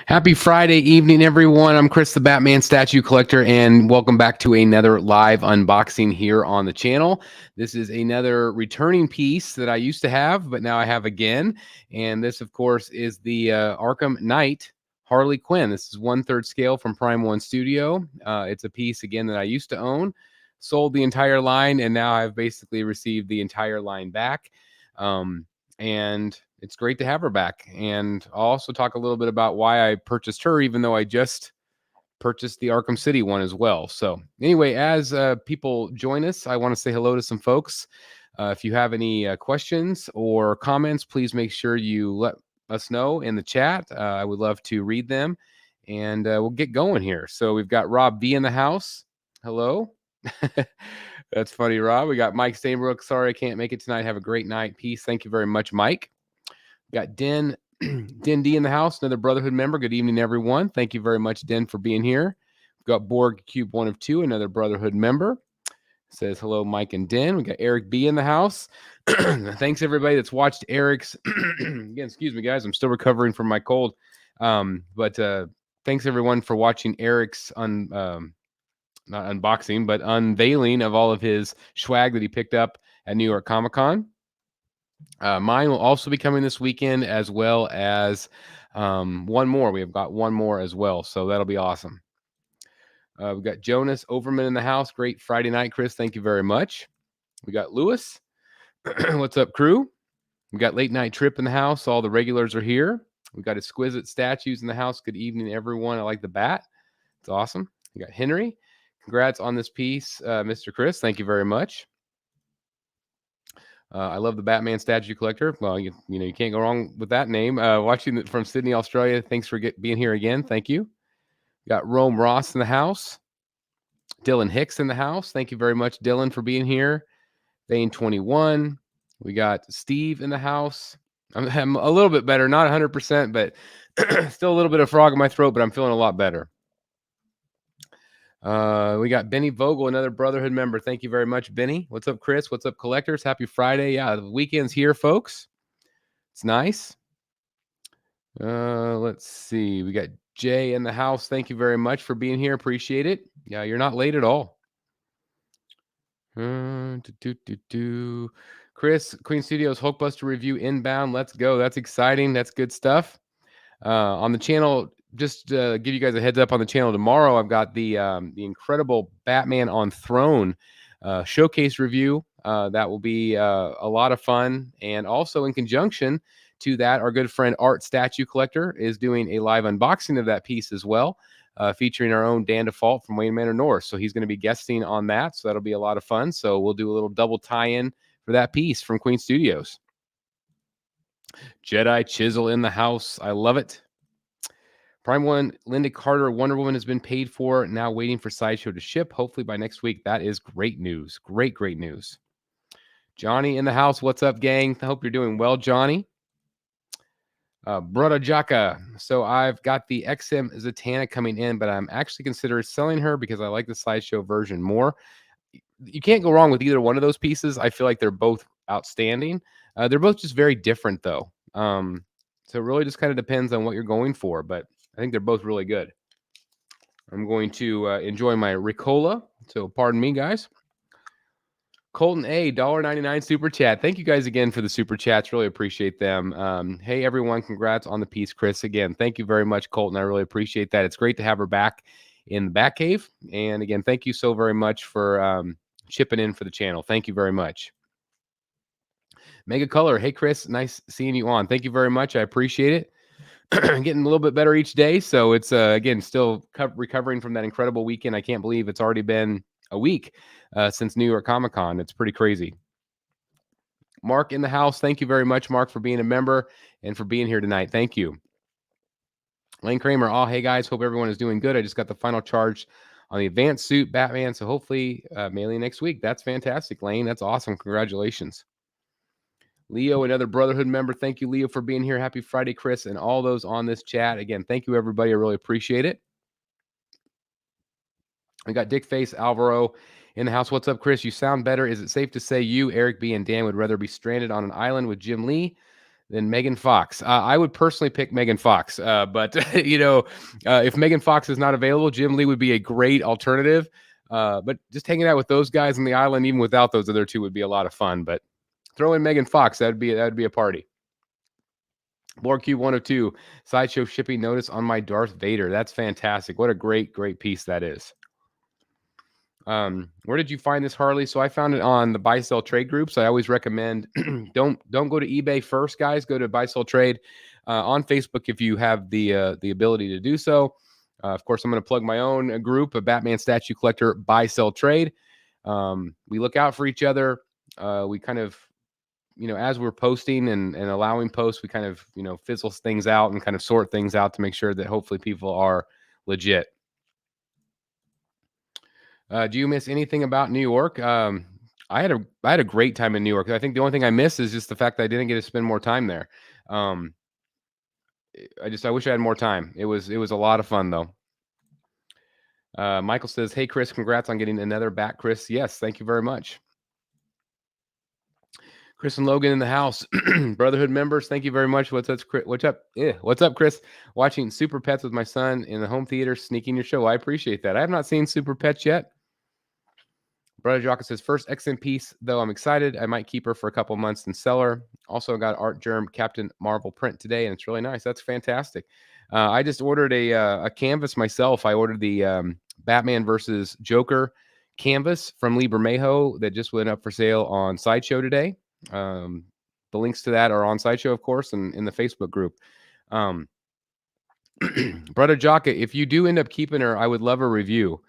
Happy Friday evening, everyone. I'm Chris, the Batman Statue Collector, and welcome back to another live unboxing here on the channel. This is another returning piece that I used to have, but now I have again. And this, of course, is the Arkham Knight Harley Quinn. This is 1/3 scale from Prime One Studio. It's a piece, again, that I used to own, sold the entire line, and now I've basically received the entire line back. And it's great to have her back. And I'll also talk a little bit about why I purchased her, even though I just purchased the Arkham City one as well. So anyway, as people join us, I want to say hello to some folks. If you have any questions or comments, please make sure you let us know in the chat. I would love to read them, and we'll get going here. So we've got Rob B in the house. Hello. That's funny, Rob. We got Mike Stainbrook. Sorry I can't make it tonight. Have a great night. Peace. Thank you very much, Mike. We got Den D in the house, another Brotherhood member. Good evening, everyone. Thank you very much, Den, for being here. We've got Borg Cube 1 of 2, another Brotherhood member. Says hello, Mike and Den. We got Eric B in the house. Thanks, everybody that's watched Eric's. Again, excuse me, guys. I'm still recovering from my cold. But thanks, everyone, for watching Eric's not unboxing, but unveiling of all of his swag that he picked up at New York Comic Con. Mine will also be coming this weekend, as well as one more. We have got one more as well, so that'll be awesome. We've got Jonas Overman in the house. Great Friday night, Chris. Thank you very much. We got Lewis. What's up, crew? We got Late Night Trip in the house. All the regulars are here. We got Exquisite Statues in the house. Good evening, everyone. I like the bat. It's awesome. We got Henry. Congrats on this piece, Mr. Chris. Thank you very much. I love the Batman Statue Collector. Well, you can't go wrong with that name. Watching from Sydney, Australia. Thanks for being here again. Thank you. We got Rome Ross in the house. Dylan Hicks in the house. Thank you very much, Dylan, for being here. Vane 21. We got Steve in the house. I'm a little bit better, not 100%, but still a little bit of frog in my throat, but I'm feeling a lot better. We got Benny Vogel, another Brotherhood member. Thank you very much, Benny. What's up, Chris? What's up, collectors? Happy Friday. Yeah, the weekend's here, folks. It's nice. Let's see. We got Jay in the house. Thank you very much for being here. Appreciate it. Yeah, you're not late at all. Chris, Queen Studios Hulkbuster review inbound. Let's go. That's exciting. That's good stuff. On the channel, just give you guys a heads up, on the channel tomorrow, I've got the incredible Batman on Throne showcase review. That will be a lot of fun. And also in conjunction to that, our good friend Art Statue Collector is doing a live unboxing of that piece as well, featuring our own Dan Default from Wayne Manor North. So he's going to be guesting on that. So that'll be a lot of fun. So we'll do a little double tie-in for that piece from Queen Studios. Jedi Chisel in the house. I love it. Prime One, Linda Carter, Wonder Woman has been paid for. Now waiting for Sideshow to ship. Hopefully by next week. That is great news. Great news. Johnny in the house. What's up, gang? I hope you're doing well, Johnny. Brother Jaka. So I've got the XM Zatanna coming in, but I'm actually considering selling her because I like the Sideshow version more. You can't go wrong with either one of those pieces. I feel like they're both outstanding. They're both just very different, though. So it really just kind of depends on what you're going for, but I think they're both really good. I'm going to enjoy my Ricola. So pardon me, guys. Colton A, $1.99 super chat. Thank you guys again for the super chats. Really appreciate them. Hey, everyone. Congrats on the piece, Chris. Again, thank you very much, Colton. I really appreciate that. It's great to have her back in the Batcave. And again, thank you so very much for chipping in for the channel. Thank you very much. Mega Color. Hey, Chris. Nice seeing you on. Thank you very much. I appreciate it. Getting a little bit better each day. So it's, again, still recovering from that incredible weekend. I can't believe it's already been a week since New York Comic Con. It's pretty crazy. Mark in the house. Thank you very much, Mark, for being a member and for being here tonight. Thank you. Lane Kramer. Oh, hey, guys. Hope everyone is doing good. I just got the final charge on the advanced suit Batman. So hopefully mailing next week. That's fantastic, Lane. That's awesome. Congratulations. Leo, another Brotherhood member. Thank you, Leo, for being here. Happy Friday, Chris, and all those on this chat. Again, thank you, everybody. I really appreciate it. We got Dick Face Alvaro in the house. What's up, Chris? You sound better. Is it safe to say you, Eric B., and Dan would rather be stranded on an island with Jim Lee than Megan Fox. I would personally pick Megan Fox, but if Megan Fox is not available, Jim Lee would be a great alternative. But just hanging out with those guys on the island, even without those other two, would be a lot of fun. But throw in Megan Fox, that'd be a party. Lord Cube 102, Sideshow shipping notice on my Darth Vader. That's fantastic. What a great piece that is. Where did you find this, Harley? So I found it on the buy sell trade groups. I always recommend don't go to eBay first, guys. Go to buy sell trade on Facebook if you have the ability to do so. Of course, I'm going to plug my own group, a Batman Statue Collector Buy Sell Trade. We look out for each other. We kind of, as we're posting and allowing posts, we kind of, fizzle things out and kind of sort things out to make sure that hopefully people are legit. Do you miss anything about New York? I had a great time in New York. I think the only thing I miss is just the fact that I didn't get to spend more time there. I wish I had more time. It was a lot of fun though. Michael says, "Hey Chris, congrats on getting another back, Chris." Yes, thank you very much. Chris and Logan in the house. Brotherhood members, thank you very much. What's up, Chris? What's up, Chris? Watching Super Pets with my son in the home theater, sneaking your show. I appreciate that. I have not seen Super Pets yet. Brother Jock says, first XM piece, though I'm excited. I might keep her for a couple months and sell her. Also got Art Germ Captain Marvel print today, and it's really nice. That's fantastic. I just ordered a canvas myself. I ordered the Batman versus Joker canvas from Lee Bermejo that just went up for sale on Sideshow today. The links to that are on Sideshow, of course, and in the Facebook group. Brother Jocka, if you do end up keeping her, I would love a review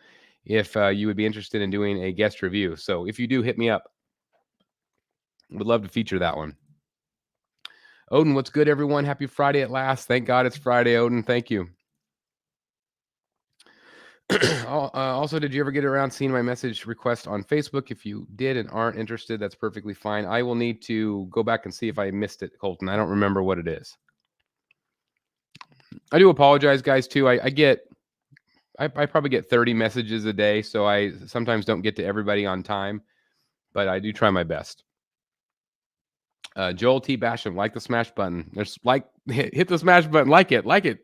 if you would be interested in doing a guest review. So if you do, hit me up. Would love to feature that one. Odin, what's good, everyone? Happy Friday at last. Thank God it's Friday, Odin. Thank you. Also, did you ever get around seeing my message request on Facebook? If you did and aren't interested, that's perfectly fine. I will need to go back and see if I missed it, Colton. I don't remember what it is. I do apologize, guys, too. I probably get 30 messages a day, so I sometimes don't get to everybody on time, but I do try my best. Joel T. Basham, like the smash button. Hit the smash button, like it.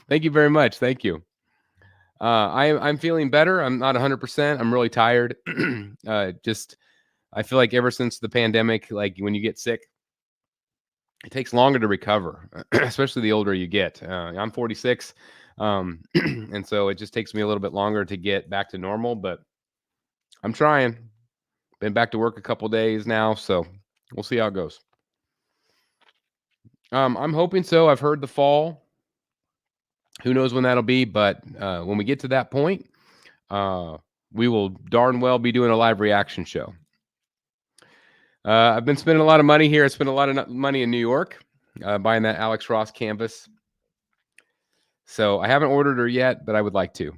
Thank you very much. Thank you. I'm feeling better. I'm not 100%. I'm really tired. I feel like ever since the pandemic, like when you get sick, it takes longer to recover, especially the older you get. I'm 46. And so it just takes me a little bit longer to get back to normal, but I'm trying. Been back to work a couple days now, so we'll see how it goes. I'm hoping so. I've heard the fall. Who knows when that'll be, but when we get to that point, we will darn well be doing a live reaction show. I've been spending a lot of money here. I spent a lot of money in New York buying that Alex Ross canvas. So I haven't ordered her yet, but I would like to.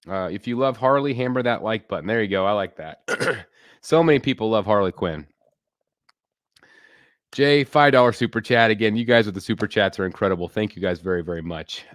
If you love Harley, hammer that like button. There you go. I like that. So many people love Harley Quinn. Jay, $5 super chat. Again, you guys with the super chats are incredible. Thank you guys very, very much.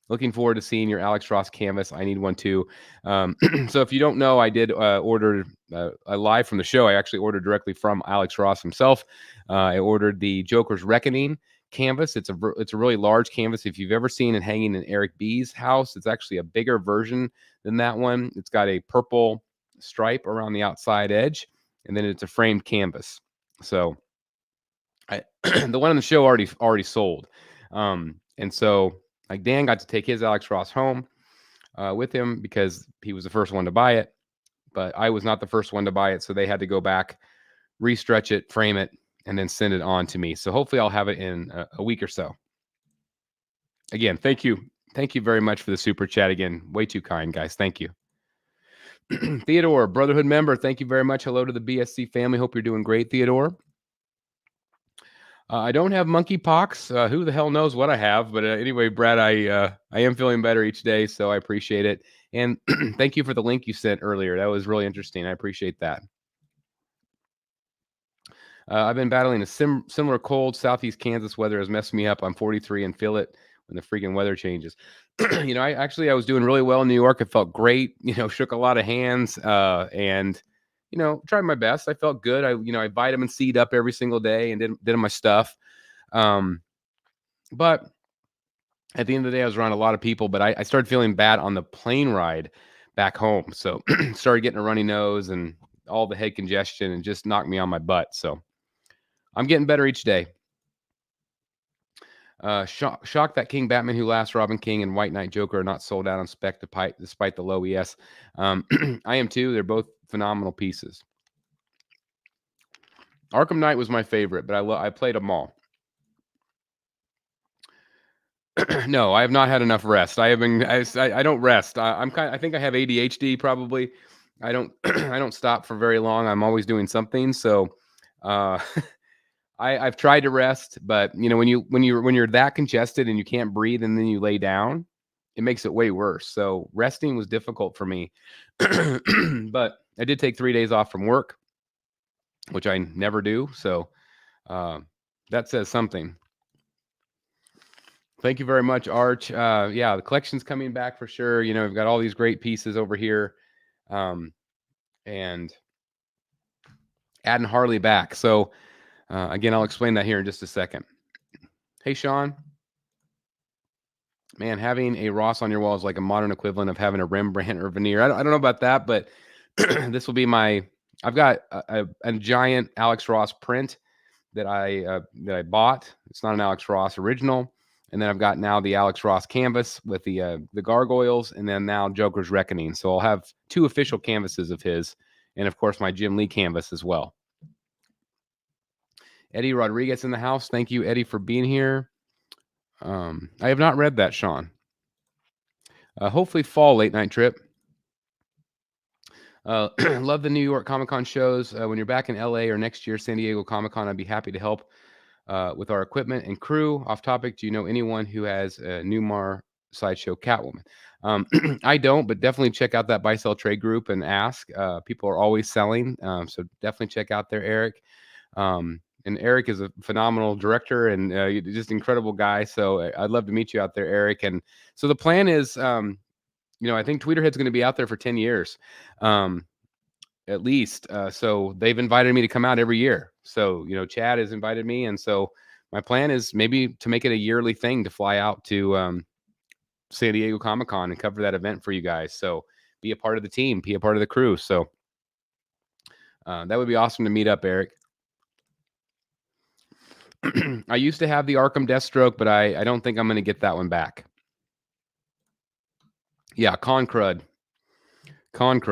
Looking forward to seeing your Alex Ross canvas. I need one too. So if you don't know, I did order a live from the show. I actually ordered directly from Alex Ross himself. I ordered the Joker's Reckoning canvas. It's a really large canvas. If you've ever seen it hanging in Eric B's house, it's actually a bigger version than that one. It's got a purple stripe around the outside edge, and then it's a framed canvas. So the one on the show already sold. And so like Dan got to take his Alex Ross home with him because he was the first one to buy it, but I was not the first one to buy it. So they had to go back, restretch it, frame it, and then send it on to me. So hopefully I'll have it in a week or so. Again, thank you. Thank you very much for the super chat. Again, way too kind, guys. Thank you. Theodore, Brotherhood member, thank you very much. Hello to the BSC family. Hope you're doing great, Theodore. I don't have monkeypox. Who the hell knows what I have? But anyway, Brad, I am feeling better each day, so I appreciate it. And thank you for the link you sent earlier. That was really interesting. I appreciate that. I've been battling a similar cold. Southeast Kansas weather has messed me up. I'm 43 and feel it when the freaking weather changes. I was doing really well in New York. It felt great. Shook a lot of hands and tried my best. I felt good. I vitamin C'd up every single day and did my stuff. But at the end of the day, I was around a lot of people, but I started feeling bad on the plane ride back home. So started getting a runny nose and all the head congestion and just knocked me on my butt. So I'm getting better each day. Shocked that King Batman Who Laughs, Robin King, and White Knight Joker are not sold out on spec despite the low ES. I am too. They're both phenomenal pieces. Arkham Knight was my favorite, but I played them all. No, I have not had enough rest. I don't rest. I think I have ADHD probably. I don't stop for very long. I'm always doing something. So, I've tried to rest, but when you're that congested and you can't breathe and then you lay down, it makes it way worse. So resting was difficult for me, but I did take 3 days off from work, which I never do. So that says something. Thank you very much, Arch. Yeah, the collection's coming back for sure. We've got all these great pieces over here, and adding Harley back. So again, I'll explain that here in just a second. Hey, Sean. Man, having a Ross on your wall is like a modern equivalent of having a Rembrandt or veneer. I don't know about that, but this will be I've got a giant Alex Ross print that I bought. It's not an Alex Ross original. And then I've got now the Alex Ross canvas with the gargoyles, and then now Joker's Reckoning. So I'll have 2 official canvases of his, and of course my Jim Lee canvas as well. Eddie Rodriguez in the house. Thank you, Eddie, for being here. I have not read that, Sean. Hopefully fall late night trip. Love the New York Comic-Con shows. When you're back in LA or next year, San Diego Comic-Con, I'd be happy to help with our equipment and crew. Off topic, do you know anyone who has a Newmar Sideshow Catwoman? I don't, but definitely check out that buy sell trade group and ask. People are always selling, so definitely check out there, Eric. And Eric is a phenomenal director and just incredible guy. So I'd love to meet you out there, Eric. And so the plan is, I think Tweeterhead's going to be out there for 10 years, at least. So they've invited me to come out every year. So, Chad has invited me. And so my plan is maybe to make it a yearly thing to fly out to San Diego Comic-Con and cover that event for you guys. So be a part of the team, be a part of the crew. So that would be awesome to meet up, Eric. I used to have the Arkham Deathstroke, but I don't think I'm going to get that one back. Yeah, Concrud. Can't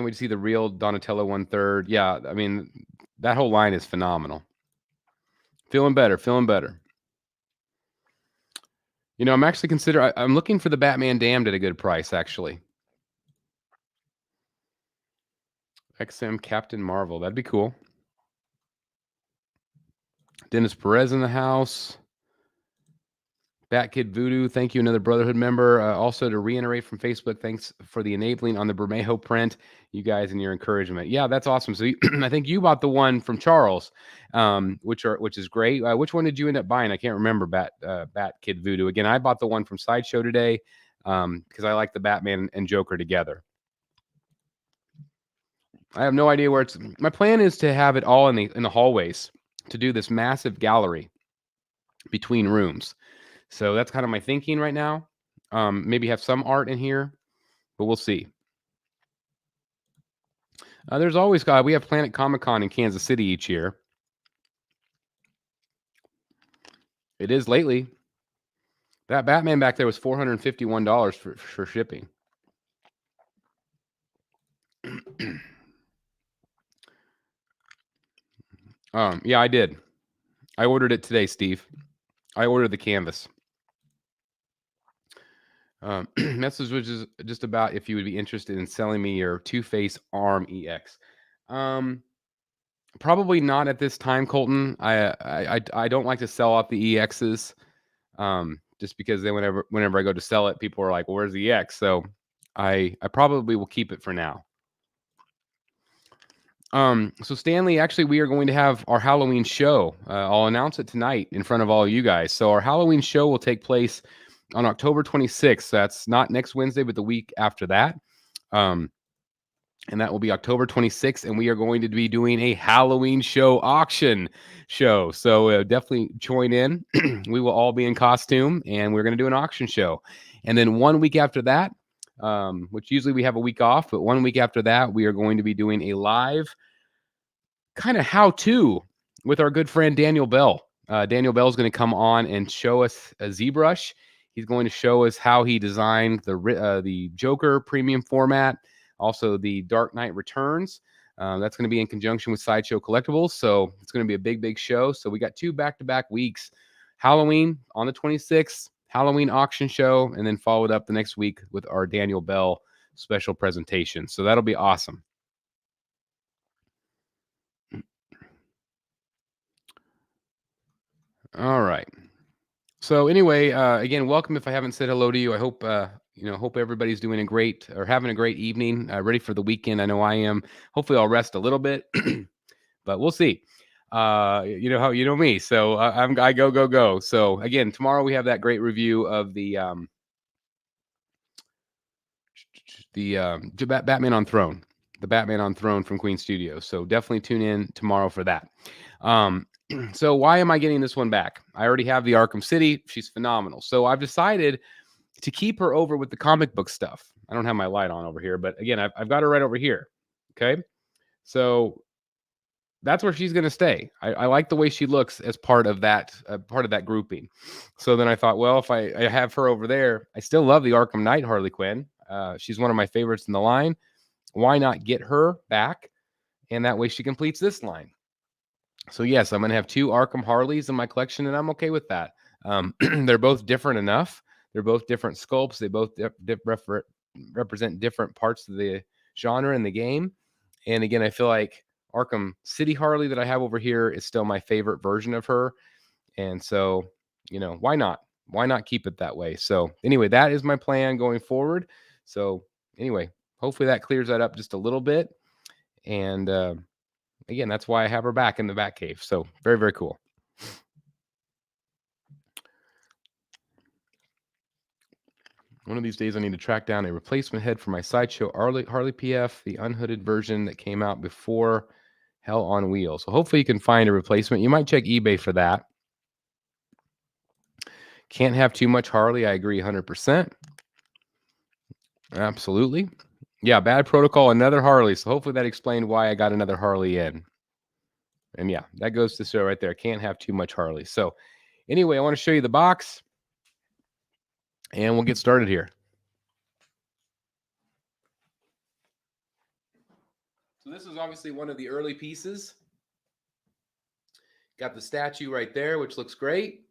wait to see the real Donatello 1/3. Yeah, I mean, that whole line is phenomenal. Feeling better. I'm actually I'm looking for the Batman Damned at a good price, actually. XM Captain Marvel. That'd be cool. Dennis Perez in the house. Bat Kid Voodoo, thank you, another Brotherhood member. Also, to reiterate from Facebook, thanks for the enabling on the Bermejo print, you guys, and your encouragement. Yeah, that's awesome. So I think you bought the one from Charles, which is great. Which one did you end up buying? I can't remember. Bat Kid Voodoo. Again, I bought the one from Sideshow today because I like the Batman and Joker together. I have no idea where it's. My plan is to have it all in the hallways to do this massive gallery between rooms. So that's kind of my thinking right now. Maybe have some art in here, but we'll see. There's always we have Planet Comic-Con in Kansas City each year. It is lately. That Batman back there was $451 for shipping. Yeah, I did. I ordered it today, Steve. I ordered the canvas. Message was just about if you would be interested in selling me your Two-Face Arm EX. Probably not at this time, Colton. I don't like to sell off the EXs, just because then whenever I go to sell it, people are like, well, "Where's the EX?" So I probably will keep it for now. So Stanley, actually, we are going to have our Halloween show. I'll announce it tonight in front of all you guys. So our Halloween show will take place on October 26th. That's not next Wednesday, but the week after that. and that will be October 26th. And we are going to be doing a Halloween show auction show. So definitely join in. We will all be in costume, and we're going to do an auction show. And then 1 week after that, which usually we have a week off, but 1 week after that, we are going to be doing a live kind of how-to with our good friend Daniel Bell. Daniel Bell is going to come on and show us a ZBrush. He's going to show us how he designed the Joker premium format, also the Dark Knight Returns. That's going to be in conjunction with Sideshow Collectibles. So it's going to be a big, big show. So we got 2 back-to-back weeks. Halloween on the 26th, Halloween auction show, and then followed up the next week with our Daniel Bell special presentation. So that'll be awesome. All right. So anyway, again, welcome. If I haven't said hello to you, I hope hope everybody's doing a great or having a great evening, ready for the weekend. I know I am. Hopefully, I'll rest a little bit, but we'll see. You know me, so I go. So again, tomorrow we have that great review of the Batman on Throne, the Batman on Throne from Queen Studios. So definitely tune in tomorrow for that. So why am I getting this one back? I already have the Arkham City. She's phenomenal. So I've decided to keep her over with the comic book stuff. I don't have my light on over here, but again, I've got her right over here. Okay. So that's where she's going to stay. I like the way she looks as part of that grouping. So then I thought, well, if I have her over there, I still love the Arkham Knight Harley Quinn. She's one of my favorites in the line. Why not get her back? And that way she completes this line. So yes, I'm going to have 2 Arkham Harleys in my collection, and I'm okay with that. They're both different enough. They're both different sculpts. They both represent different parts of the genre in the game. And again, I feel like Arkham City Harley that I have over here is still my favorite version of her. And so, why not? Why not keep it that way? So anyway, that is my plan going forward. So anyway, hopefully that clears that up just a little bit. And again, that's why I have her back in the Batcave. So very, very cool. One of these days, I need to track down a replacement head for my Sideshow Harley PF, the unhooded version that came out before Hell on Wheels. So hopefully you can find a replacement. You might check eBay for that. Can't have too much Harley. I agree 100%. Absolutely. Yeah, bad protocol, another Harley. So hopefully that explained why I got another Harley in. And yeah, that goes to show right there. Can't have too much Harley. So anyway, I want to show you the box. And we'll get started here. So this is obviously one of the early pieces. Got the statue right there, which looks great.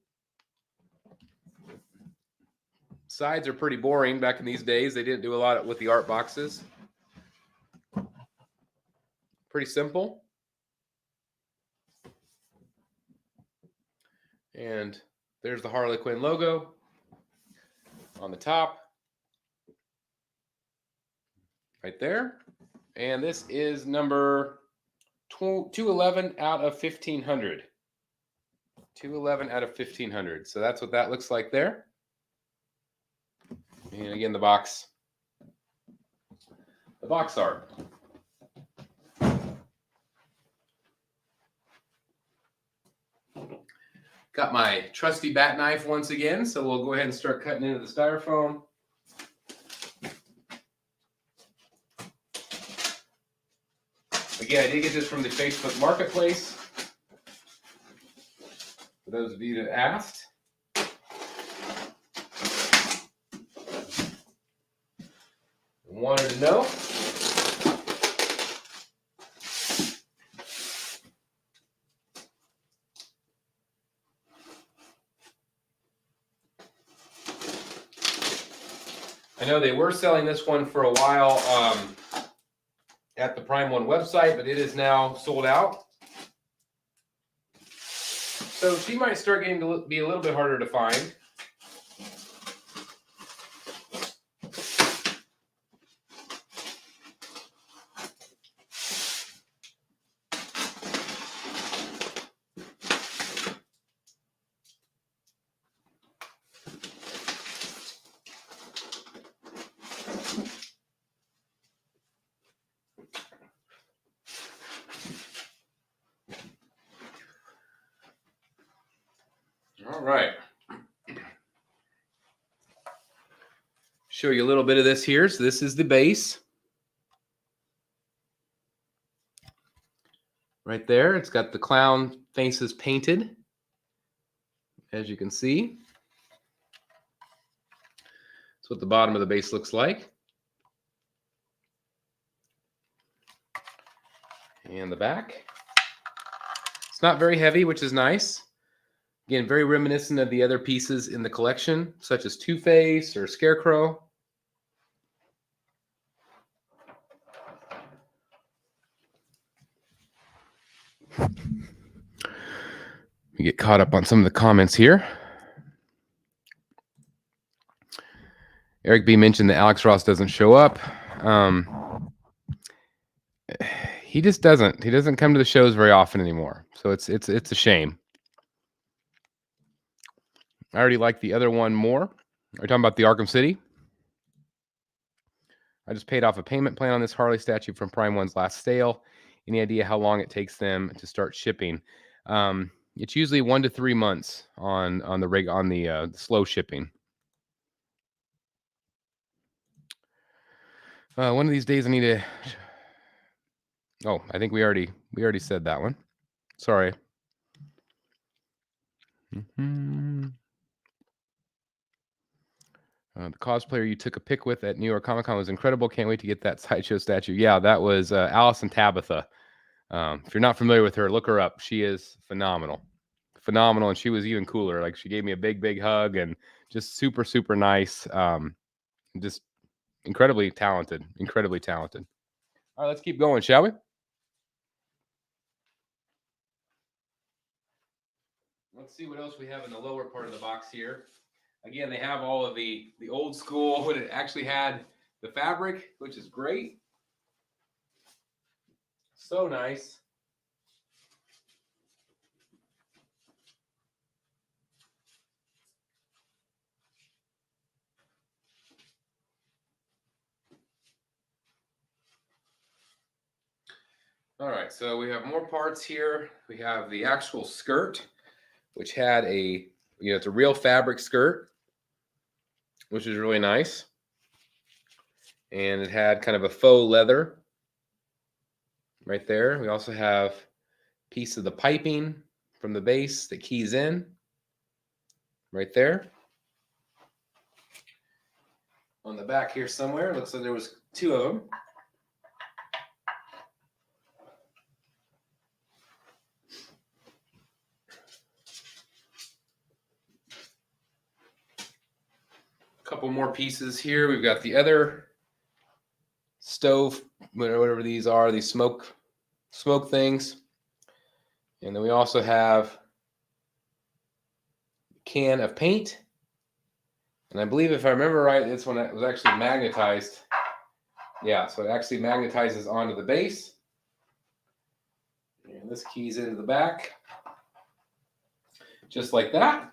Sides are pretty boring back in these days. They didn't do a lot with the art boxes. Pretty simple. And there's the Harley Quinn logo on the top. Right there. And this is number 211 out of 1,500. 211 out of 1,500. So that's what that looks like there. And again, the box art. Got my trusty bat knife once again, so we'll go ahead and start cutting into the styrofoam. Again, I did get this from the Facebook Marketplace. For those of you that asked. Wanted to know. I know they were selling this one for a while at the Prime One website, but it is now sold out. So she might start getting to be a little bit harder to find. right. Show you a little bit of this here. So this is the base. Right there. It's got the clown faces painted, as you can see. That's what the bottom of the base looks like. And the back. It's not very heavy, which is nice. Again, very reminiscent of the other pieces in the collection, such as Two-Face or Scarecrow. We get caught up on some of the comments here. Eric B mentioned that Alex Ross doesn't show up. He just doesn't. He doesn't come to the shows very often anymore. So it's a shame. I already like the other one more. Are you talking about the Arkham City? I just paid off a payment plan on this Harley statue from Prime One's last sale. Any idea how long it takes them to start shipping? It's usually 1 to 3 months on the slow shipping. One of these days I need to. Oh, I think we already said that one. Sorry. The cosplayer you took a pic with at New York Comic Con was incredible. Can't wait to get that Sideshow statue. Yeah, that was Allison Tabitha. If you're not familiar with her, look her up. She is phenomenal. Phenomenal. And she was even cooler. Like, she gave me a big hug and just super, super nice. Just incredibly talented. Incredibly talented. All right, let's keep going, shall we? Let's see what else we have in the lower part of the box here. Again, they have all of the old school, when it actually had the fabric, which is great. So nice. All right, so we have more parts here. We have the actual skirt, which had it's a real fabric skirt, which is really nice. And it had kind of a faux leather right there. We also have a piece of the piping from the base that keys in right there. On the back here somewhere, it looks like there was 2 of them. Couple more pieces here. We've got the other stove, whatever these are, these smoke things. And then we also have a can of paint. And I believe, if I remember right, this one was actually magnetized. Yeah, so it actually magnetizes onto the base. And this keys into the back. Just like that.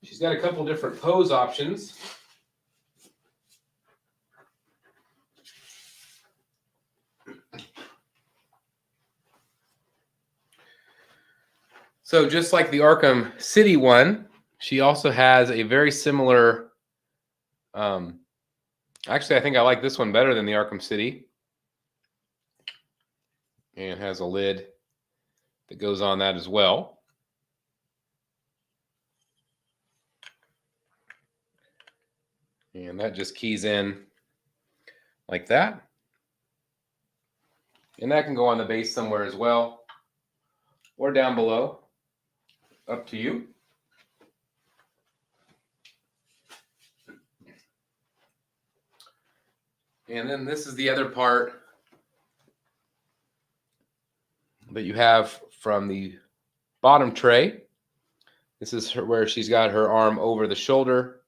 She's got a couple different pose options. So just like the Arkham City one, she also has a very similar. Actually, I think I like this one better than the Arkham City. And it has a lid that goes on that as well. And that just keys in like that. And that can go on the base somewhere as well, or down below. Up to you. And then this is the other part that you have from the bottom tray. This is where she's got her arm over the shoulder,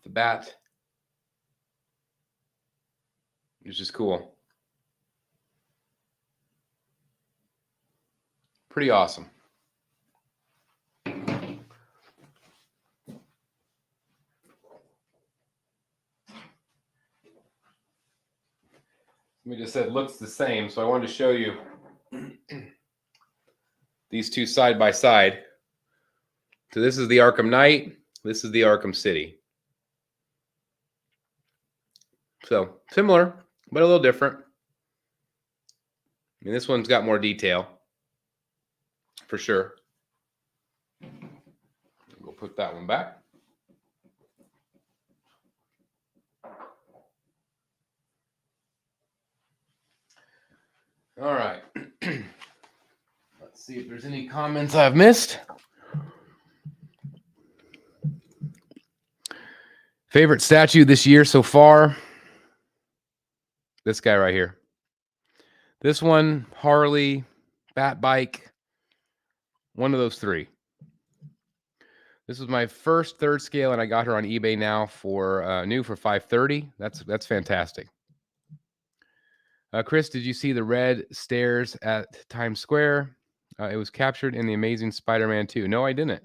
the bat, which is cool. Pretty awesome. Somebody just said looks the same, so I wanted to show you these two side by side. So this is the Arkham Knight. This is the Arkham City. So similar, but a little different. I mean, this one's got more detail, for sure. We'll put that one back. All right. Let's see if there's any comments I've missed. Favorite statue this year so far? This guy right here. This one, Harley, Bat Bike, one of those three. This was my first third scale, and I got her on eBay now for new for $530. That's fantastic. Chris, did you see the red stairs at Times Square? It was captured in The Amazing Spider-Man 2. No, I didn't.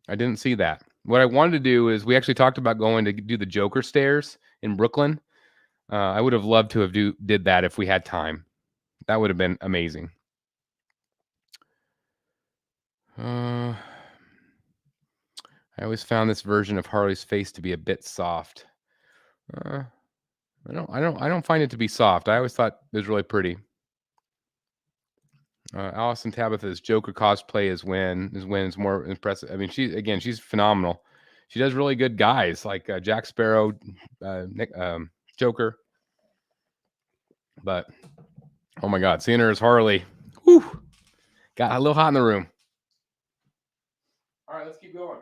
I didn't see that. What I wanted to do is we actually talked about going to do the Joker stairs in Brooklyn. I would have loved to have did that if we had time. That would have been amazing. I always found this version of Harley's face to be a bit soft. I don't find it to be soft. I always thought it was really pretty. Allison Tabitha's Joker cosplay is more impressive. I mean, she's phenomenal. She does really good guys like Jack Sparrow, Joker. But oh my God, seeing her as Harley, whew, got a little hot in the room. All right, let's keep going.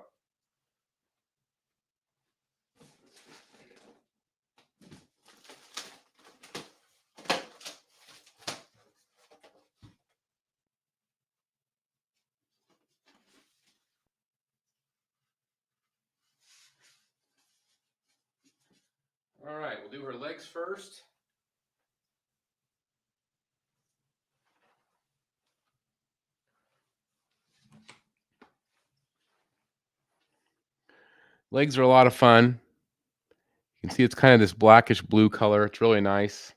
All right, we'll do her legs first. Legs are a lot of fun. You can see it's kind of this blackish blue color. It's really nice.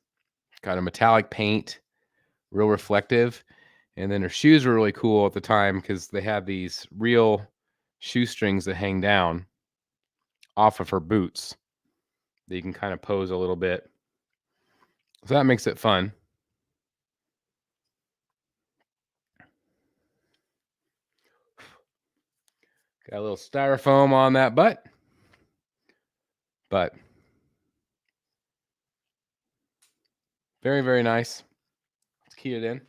Got a metallic paint, real reflective. And then her shoes were really cool at the time because they have these real shoestrings that hang down off of her boots that you can kind of pose a little bit. So that makes it fun. Got a little styrofoam on that butt. But very, very nice. Let's key it in.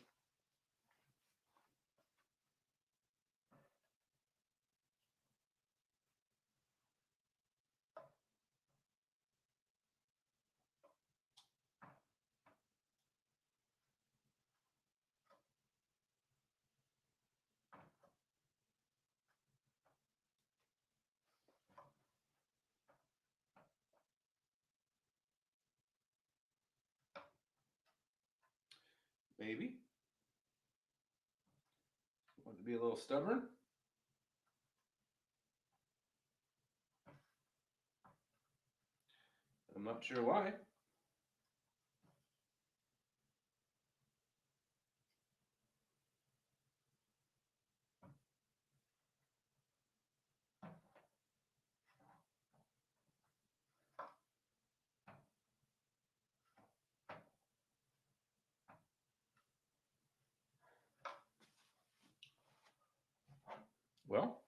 Maybe. Want to be a little stubborn? I'm not sure why. Well,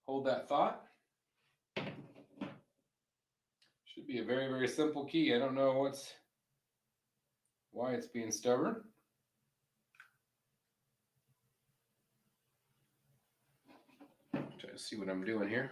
hold that thought. Should be a very, very simple key. I don't know why it's being stubborn. Try to see what I'm doing here.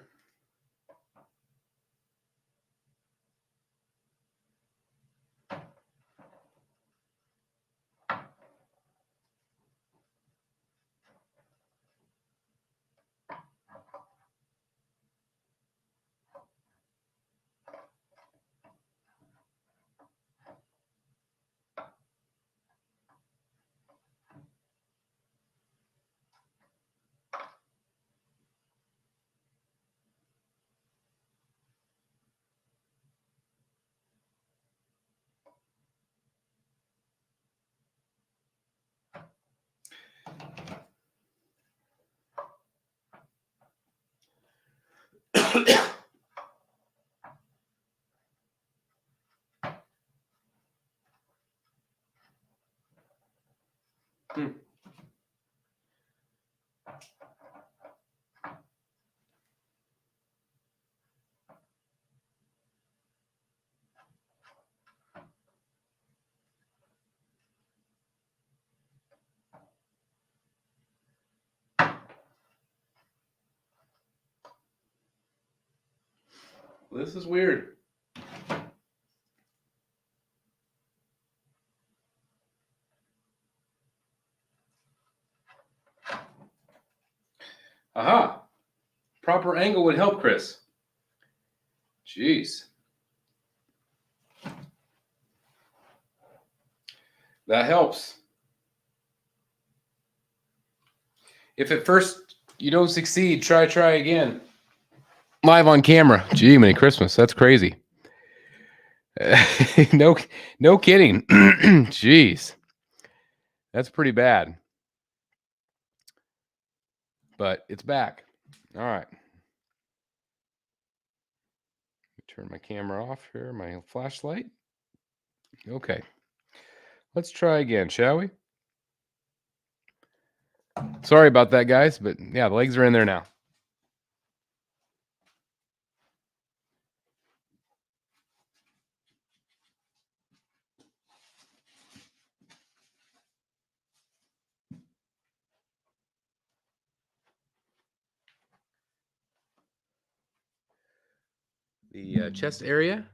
This is weird. Aha. Proper angle would help, Chris. Jeez. That helps. If at first you don't succeed, try again. Live on camera. Gee, Merry Christmas. That's crazy. No kidding. Jeez. That's pretty bad. But it's back. All right. Turn my camera off here, my flashlight. Okay. Let's try again, shall we? Sorry about that, guys, but yeah, the legs are in there now. The chest area.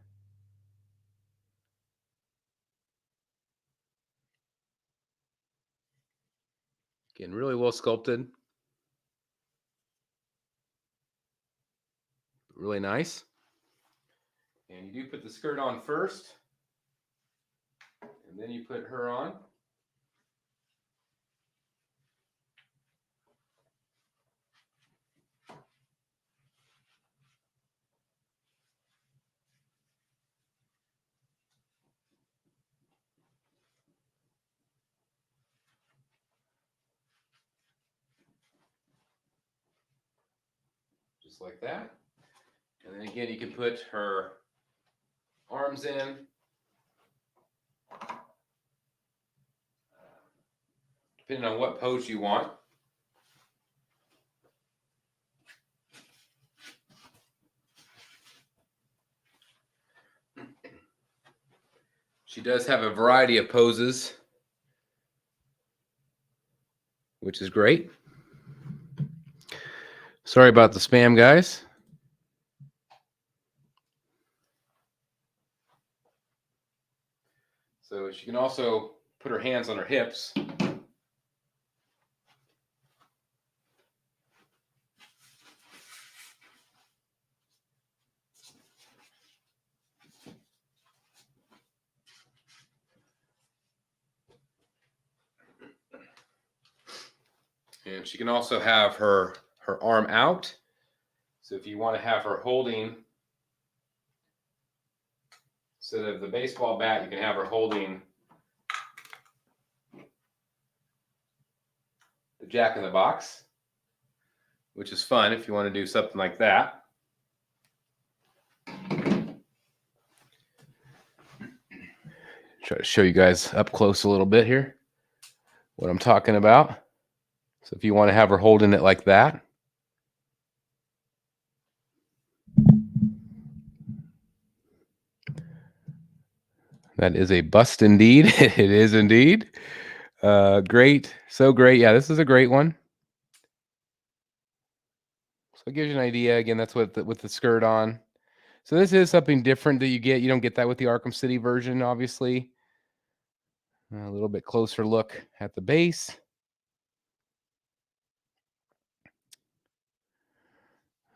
Again, really well sculpted. Really nice. And you do put the skirt on first. And then you put her on. Just like that. And then again, you can put her arms in. Depending on what pose you want. She does have a variety of poses, which is great. Sorry about the spam, guys. So she can also put her hands on her hips. And she can also have her arm out. So if you want to have her holding, instead of the baseball bat, you can have her holding the Jack in the Box, which is fun if you want to do something like that. Try to show you guys up close a little bit here what I'm talking about. So if you want to have her holding it like that. That is a bust indeed. It is indeed. Great. So great. Yeah, this is a great one. So it gives you an idea. Again, that's with the skirt on. So this is something different that you get. You don't get that with the Arkham City version, obviously. A little bit closer look at the base.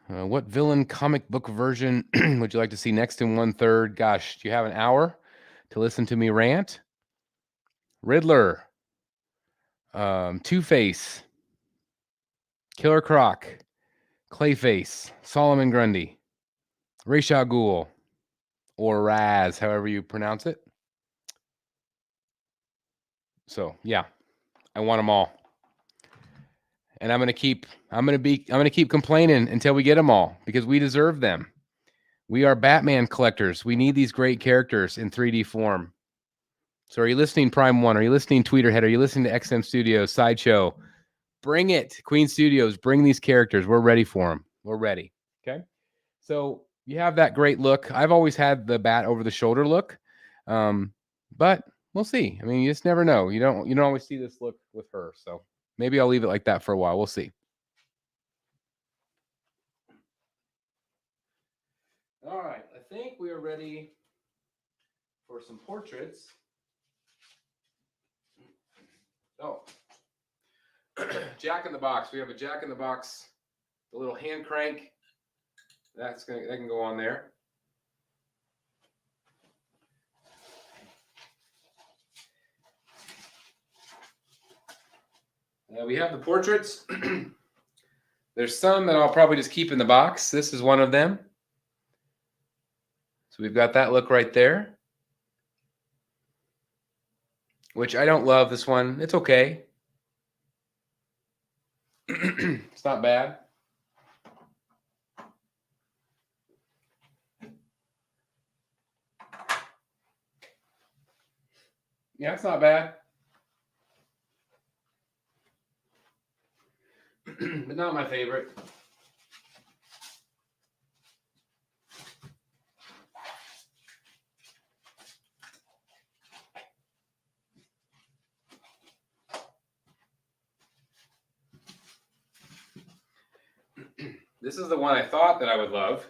What villain comic book version would you like to see next in 1/3? Gosh, do you have an hour to listen to me rant? Riddler, Two-Face, Killer Croc, Clayface, Solomon Grundy, Ra's al Ghul, or Raz, however you pronounce it. So, yeah, I want them all. And I'm gonna keep complaining until we get them all, because we deserve them. We are Batman collectors. We need these great characters in 3D form. So are you listening, Prime One? Are you listening, Tweeterhead? Are you listening to XM Studios, Sideshow? Bring it, Queen Studios. Bring these characters. We're ready for them. We're ready. Okay. So you have that great look. I've always had the bat over the shoulder look, but we'll see. I mean, you just never know. You don't always see this look with her. So maybe I'll leave it like that for a while. We'll see. All right. I think we are ready for some portraits. Oh, Jack in the Box. We have a Jack in the Box, the little hand crank. That can go on there. We have the portraits. There's some that I'll probably just keep in the box. This is one of them. So we've got that look right there, which I don't love this one. It's okay. It's not bad. Yeah, it's not bad. But not my favorite. This is the one I thought that I would love.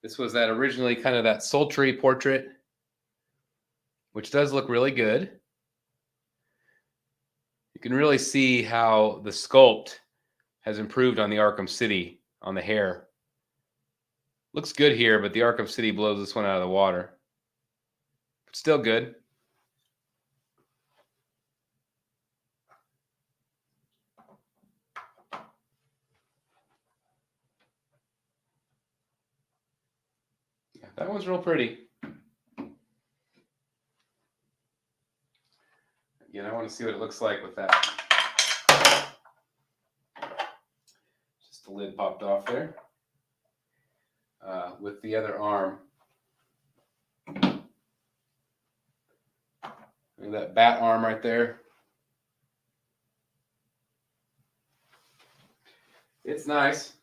This was that originally kind of that sultry portrait, which does look really good. You can really see how the sculpt has improved on the Arkham City on the hair. Looks good here, but the Arkham City blows this one out of the water. But still good. Yeah, that one's real pretty. Again, I want to see what it looks like with that. Just the lid popped off there. With the other arm. Look at that bat arm right there. It's nice.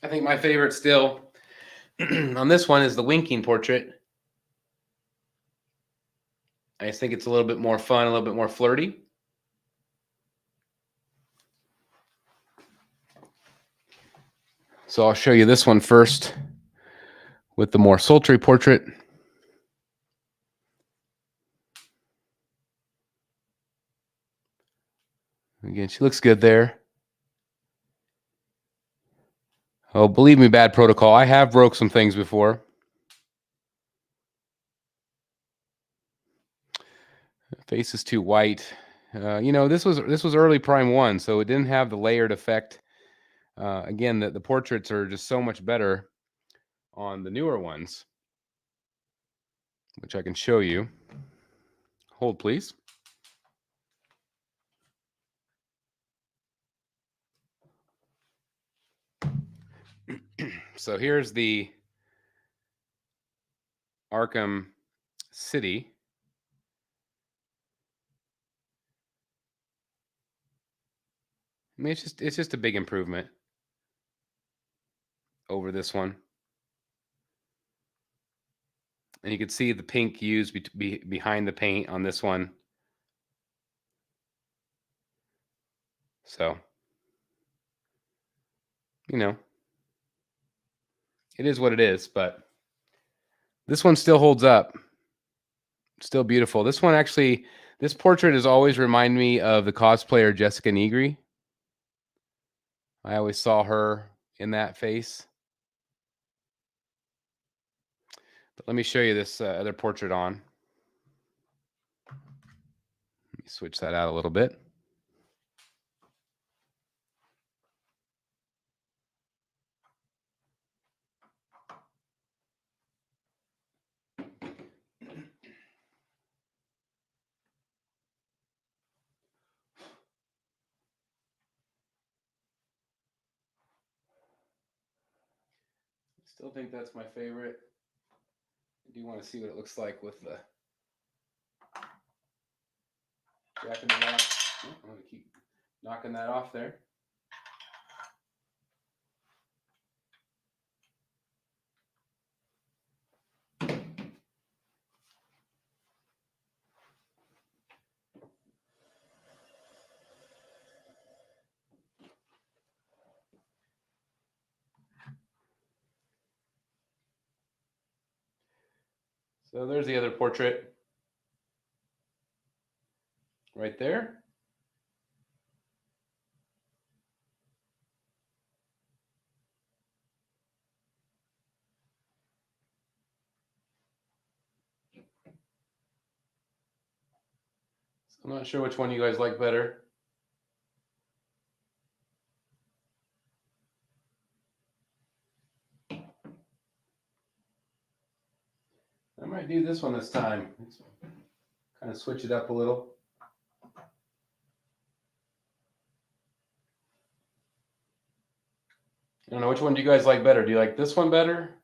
I think my favorite still on this one is the winking portrait. I just think it's a little bit more fun, a little bit more flirty. So I'll show you this one first with the more sultry portrait. Again, she looks good there. Oh, believe me, Bad Protocol, I have broke some things before. Face is too white. You know, this was early Prime 1, so it didn't have the layered effect. Again, the portraits are just so much better on the newer ones, which I can show you. Hold, please. So here's the Arkham City. I mean, it's just a big improvement over this one. And you can see the pink used behind the paint on this one. So, you know, it is what it is, but this one still holds up. Still beautiful. This one actually, this portrait has always reminded me of the cosplayer Jessica Negri. I always saw her in that face. But let me show you this other portrait on. Switch that out a little bit. Still think that's my favorite. I do want to see what it looks like with the Jack in the Box. Oh, I'm going to keep knocking that off there. So there's the other portrait right there. I'm not sure which one you guys like better. I might do this one this time. Kind of switch it up a little. I don't know, which one do you guys like better? Do you like this one better?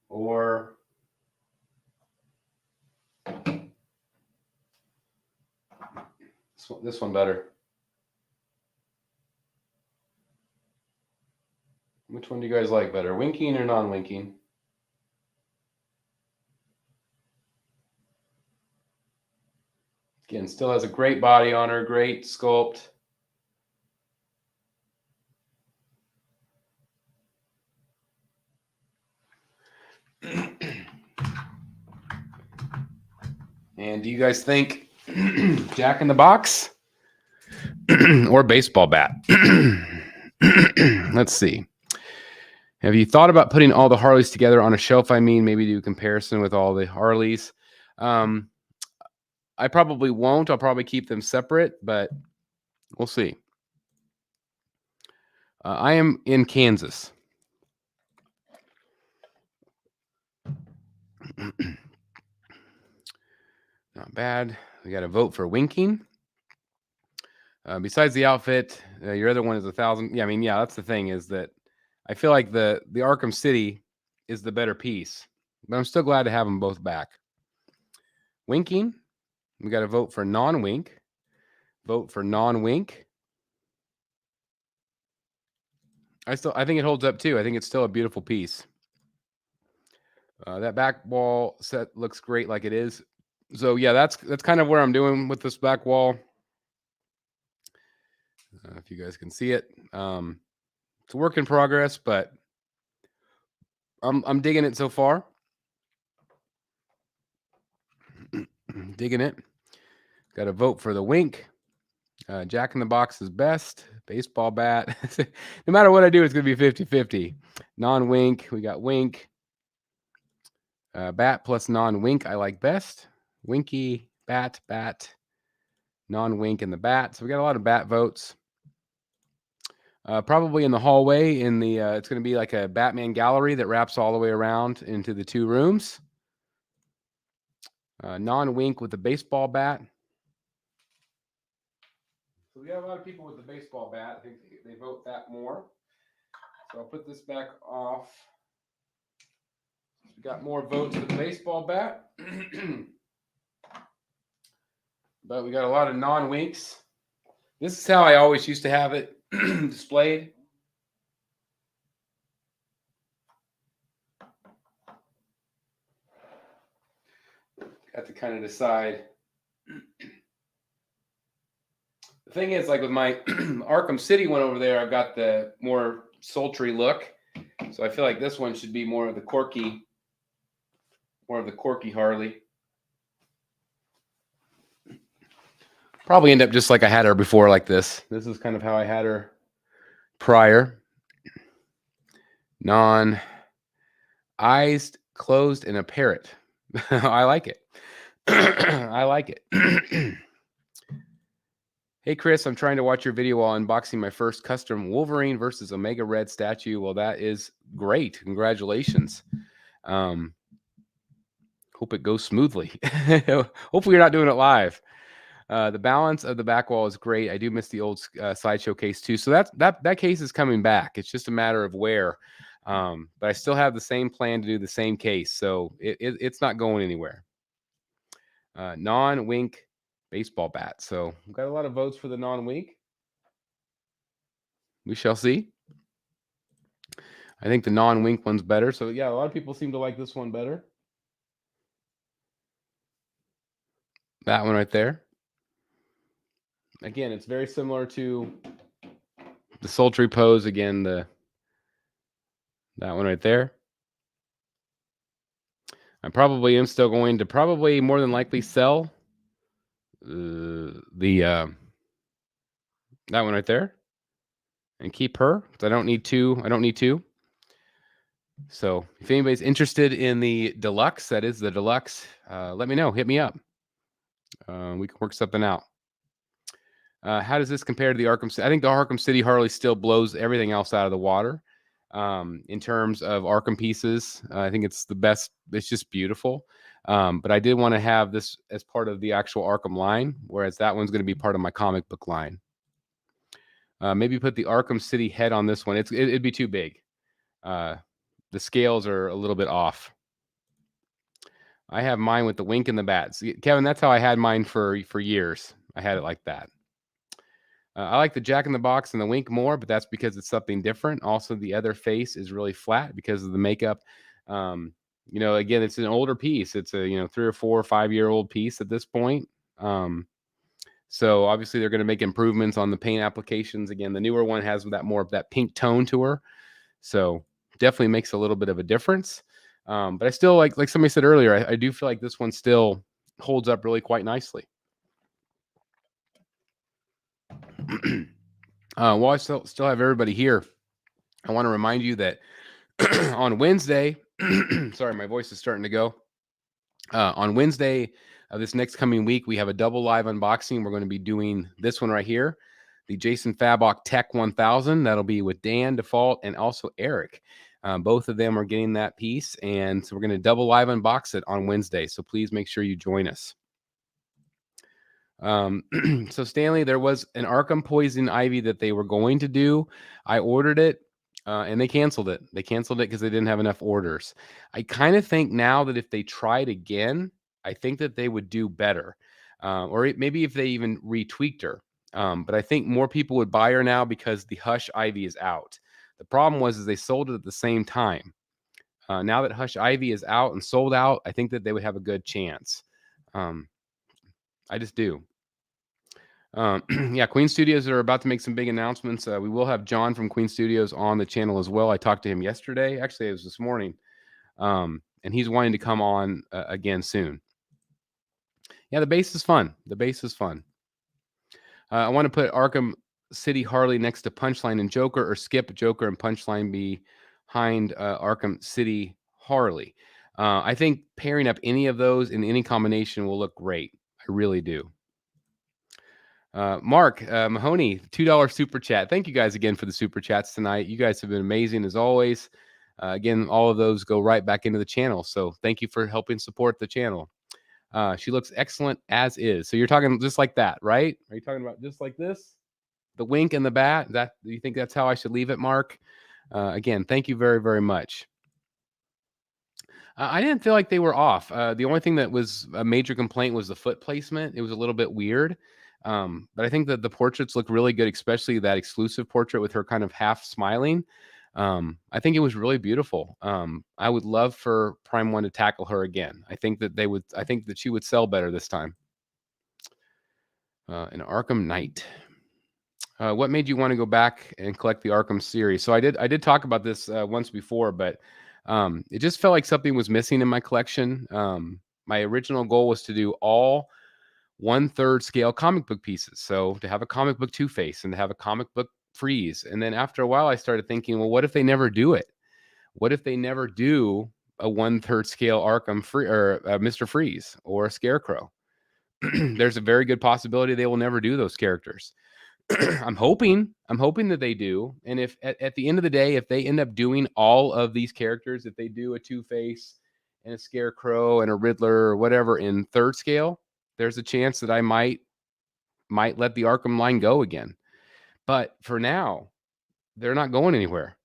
Or this one better? Which one do you guys like better? Winking or non-winking? Again, still has a great body on her, great sculpt. And do you guys think Jack in the Box or baseball bat? Let's see. Have you thought about putting all the Harleys together on a shelf? I mean, maybe do a comparison with all the Harleys. I probably won't. I'll probably keep them separate, but we'll see. I am in Kansas. Not bad. We got to vote for winking. Besides the outfit, your other one is 1,000. Yeah, I mean, yeah, that's the thing is that I feel like the Arkham City is the better piece, but I'm still glad to have them both back. Winking, we got to vote for non-wink. Vote for non-wink. I think it holds up too. I think it's still a beautiful piece. That back wall set looks great like it is. So yeah, that's kind of where I'm doing with this back wall. If you guys can see it, it's a work in progress, but I'm digging it so far. Digging it. Got to vote for the wink. Jack in the Box is best. Baseball bat. No matter what I do, it's going to be 50-50. Non-wink. We got wink. Bat plus non-wink I like best. Winky, bat, non-wink, and the bat. So we got a lot of bat votes. Probably in the hallway. It's going to be like a Batman gallery that wraps all the way around into the two rooms. Non-wink with the baseball bat. So we have a lot of people with the baseball bat. I think they vote that more. So I'll put this back off. We got more votes for the baseball bat. But we got a lot of non-winks. This is how I always used to have it displayed. Got to kind of decide. The thing is, like with my Arkham City one over there, I've got the more sultry look. So I feel like this one should be more of the quirky Harley. Probably end up just like I had her before, like this. This is kind of how I had her prior. Non-eyes closed and a parrot. I like it. I like it. Hey, Chris, I'm trying to watch your video while unboxing my first custom Wolverine versus Omega Red statue. Well, that is great. Congratulations. Hope it goes smoothly. Hopefully you're not doing it live. The balance of the back wall is great. I do miss the old Sideshow case too. So that case is coming back. It's just a matter of where. But I still have the same plan to do the same case. So it's not going anywhere. Non-wink baseball bat. So we've got a lot of votes for the non-wink. We shall see. I think the non-wink one's better. So yeah, a lot of people seem to like this one better. That one right there. Again, it's very similar to the sultry pose. Again, that one right there. I probably am still going to more than likely sell that one right there and keep her. I don't need two. So if anybody's interested in the deluxe, that is the deluxe, let me know. Hit me up. We can work something out. How does this compare to the Arkham City? I think the Arkham City Harley still blows everything else out of the water. In terms of Arkham pieces, I think it's the best. It's just beautiful. But I did want to have this as part of the actual Arkham line, whereas that one's going to be part of my comic book line. Maybe put the Arkham City head on this one. It'd be too big. The scales are a little bit off. I have mine with the wink and the bats. Kevin, that's how I had mine for years. I had it like that. I like the Jack in the Box and the wink more, but that's because it's something different. Also, the other face is really flat because of the makeup. Again, it's an older piece. It's a 3 or 4 or 5-year-old piece at this point. So obviously they're going to make improvements on the paint applications. Again, the newer one has more of that pink tone to her. So definitely makes a little bit of a difference. But I still like somebody said earlier, I do feel like this one still holds up really quite nicely. While I still have everybody here, I want to remind you that on Wednesday, sorry, my voice is starting to go. On Wednesday of this next coming week, we have a double live unboxing. We're going to be doing this one right here, the Jason Fabok Tech 1000. That'll be with Dan Default and also Eric. Both of them are getting that piece, and so we're going to double live unbox it on Wednesday. So please make sure you join us. So Stanley, there was an Arkham Poison Ivy that they were going to do. I ordered it, and they canceled it. They canceled it because they didn't have enough orders. I kind of think now that if they tried again, I think that they would do better. Or maybe if they even retweaked her. But I think more people would buy her now because the Hush Ivy is out. The problem is they sold it at the same time. Now that Hush Ivy is out and sold out, I think that they would have a good chance. I just do. Yeah, Queen Studios are about to make some big announcements. We will have John from Queen Studios on the channel as well. I talked to him yesterday. Actually, it was this morning. And he's wanting to come on again soon. Yeah, the base is fun. The base is fun. I want to put Arkham City Harley next to Punchline and Joker, or skip Joker and Punchline behind Arkham City Harley. I think pairing up any of those in any combination will look great. I really do. Mark Mahoney, $2 super chat. Thank you guys again for the super chats tonight. You guys have been amazing as always. Again, all of those go right back into the channel. So thank you for helping support the channel. She looks excellent as is. So you're talking just like that, right? Are you talking about just like this? The wink and the bat? Do you think that's how I should leave it, Mark? Again, thank you very, very much. I didn't feel like they were off. The only thing that was a major complaint was the foot placement. It was a little bit weird. But I think that the portraits look really good, especially that exclusive portrait with her kind of half smiling. I think it was really beautiful. I would love for Prime One to tackle her again. I think that she would sell better this time. An Arkham Knight. What made you want to go back and collect the Arkham series? So I did talk about this once before, but it just felt like something was missing in my collection. My original goal was to do all 1/3 scale comic book pieces. So to have a comic book Two-Face and to have a comic book Freeze. And then after a while, I started thinking, well, what if they never do it? What if they never do a 1/3 scale Arkham Mr. Freeze or a Scarecrow. There's a very good possibility they will never do those characters. I'm hoping that they do. And if at the end of the day, if they end up doing all of these characters, if they do a Two-Face and a Scarecrow and a Riddler or whatever in 3rd scale, there's a chance that I might let the Arkham line go again. But for now, they're not going anywhere.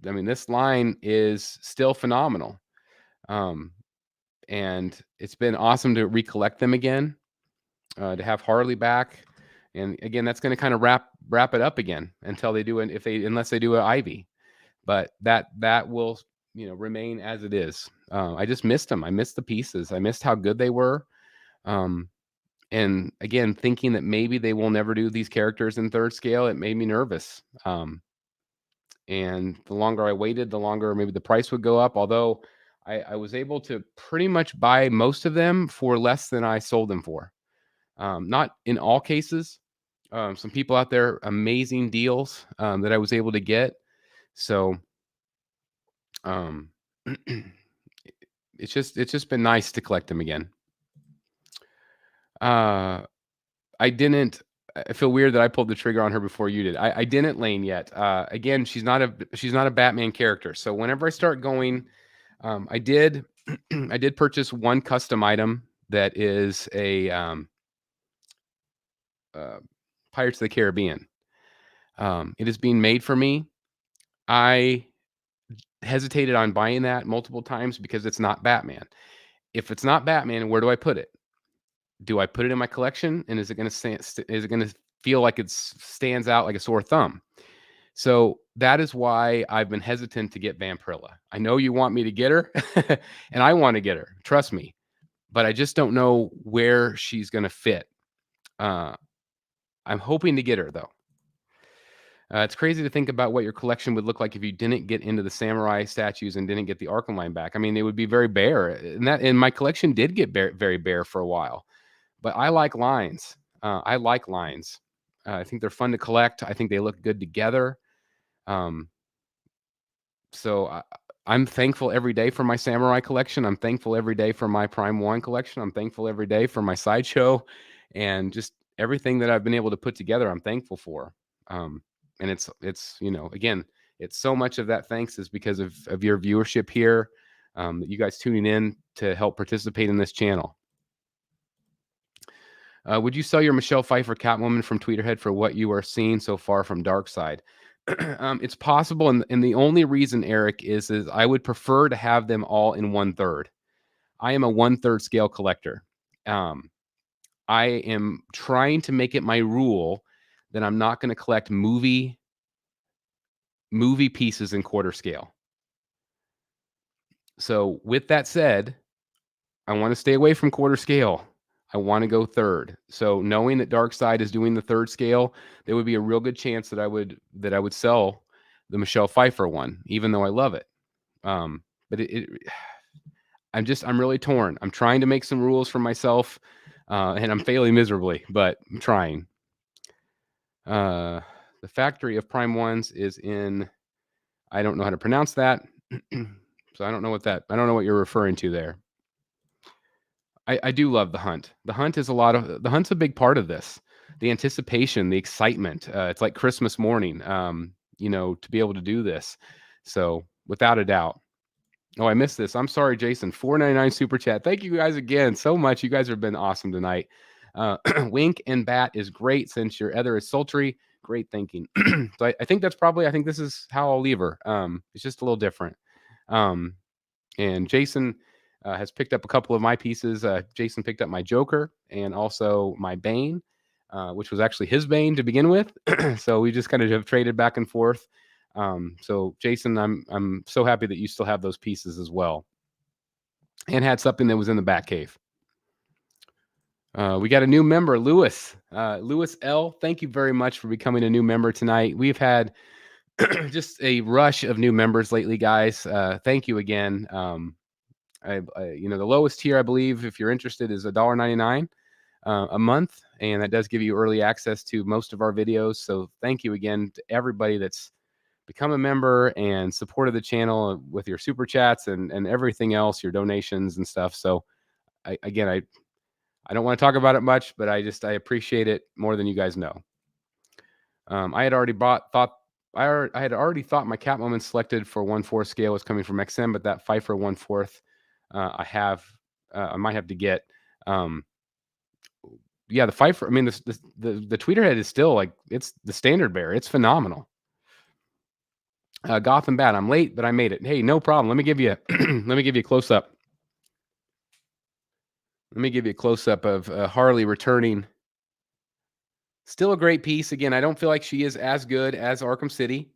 I mean, this line is still phenomenal. And it's been awesome to recollect them again, to have Harley back. And again, that's going to kind of wrap it up again until they do unless they do an Ivy. But that will, remain as it is. I just missed them. I missed the pieces. I missed how good they were. And again, thinking that maybe they will never do these characters in 3rd scale, it made me nervous. And the longer I waited, the longer maybe the price would go up. Although I was able to pretty much buy most of them for less than I sold them for. Not in all cases. Some people out there, amazing deals that I was able to get. So it's just been nice to collect them again. I feel weird that I pulled the trigger on her before you did. I didn't lane yet. Again, she's not a Batman character. So whenever I start going, I did purchase one custom item that is a Pirates of the Caribbean. It is being made for me. I hesitated on buying that multiple times because it's not Batman. If it's not Batman, where do I put it? Do I put it in my collection, and is it going to feel like it stands out like a sore thumb? So that is why I've been hesitant to get Vampirilla. I know you want me to get her, and I want to get her. Trust me, but I just don't know where she's going to fit. I'm hoping to get her though. It's crazy to think about what your collection would look like if you didn't get into the samurai statues and didn't get the Arkham line back. I mean, it would be very bare, and my collection did get very bare for a while. But I like lines. I think they're fun to collect. I think they look good together. So I'm thankful every day for my samurai collection. I'm thankful every day for my Prime 1 collection. I'm thankful every day for my Sideshow, and just everything that I've been able to put together, I'm thankful for. And it's again, it's so much of that thanks is because of your viewership here, that you guys tuning in to help participate in this channel. Would you sell your Michelle Pfeiffer Catwoman from Tweeterhead for what you are seeing so far from Darkseid? It's possible, and the only reason, Eric, is I would prefer to have them all in 1/3. I am a 1/3 scale collector. I am trying to make it my rule that I'm not going to collect movie pieces in 1/4 scale. So with that said, I want to stay away from 1/4 scale. I want to go 1/3. So knowing that Darkseid is doing the 1/3 scale, there would be a real good chance that I would sell the Michelle Pfeiffer one, even though I love it. But I'm really torn. I'm trying to make some rules for myself, and I'm failing miserably, but I'm trying. The factory of Prime 1s is in, I don't know how to pronounce that. So I don't know what you're referring to there. I do love the hunt. The hunt's a big part of this. The anticipation, the excitement. It's like Christmas morning, to be able to do this. So without a doubt. Oh, I missed this. I'm sorry, Jason. $4.99 super chat. Thank you guys again so much. You guys have been awesome tonight. Wink and Bat is great since your other is sultry. Great thinking. So I think this is how I'll leave her. It's just a little different. And Jason has picked up a couple of my pieces. Jason picked up my Joker and also my Bane, which was actually his Bane to begin with. So we just kind of have traded back and forth. So Jason, I'm so happy that you still have those pieces as well, and had something that was in the Batcave. We got a new member, Lewis. Lewis L. Thank you very much for becoming a new member tonight. We've had just a rush of new members lately, guys. Thank you again. The lowest tier, I believe, if you're interested, is $1.99 a month, and that does give you early access to most of our videos. So thank you again to everybody that's become a member and supported the channel with your super chats and everything else, your donations and stuff. So I don't want to talk about it much, but I appreciate it more than you guys know. I had already thought my Catwoman selected for 1/4 scale was coming from XM, but that Pfeiffer 1/4 I might have to get. Yeah, the Pfeiffer. I mean, the Tweeterhead is still like, it's the standard bearer. It's phenomenal. Gotham Bat. I'm late, but I made it. Hey, no problem. Let me give you a close up. Let me give you a close up of Harley returning. Still a great piece. Again, I don't feel like she is as good as Arkham City,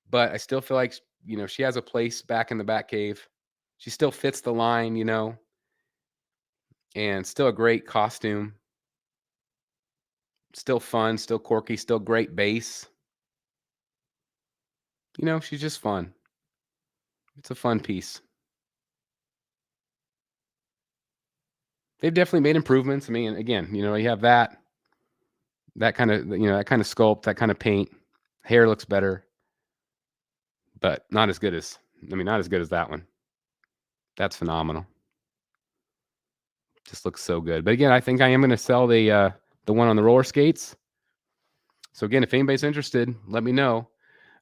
but I still feel like, you know, she has a place back in the Batcave. She still fits the line, you know, and still a great costume. Still fun, still quirky, still great base. You know, she's just fun. It's a fun piece. They've definitely made improvements. I mean, again, you know, you have that kind of, you know, that kind of sculpt, that kind of paint. Hair looks better, but not as good as that one. That's phenomenal. Just looks so good. But again, I think I am going to sell the one on the roller skates. So again, if anybody's interested, let me know.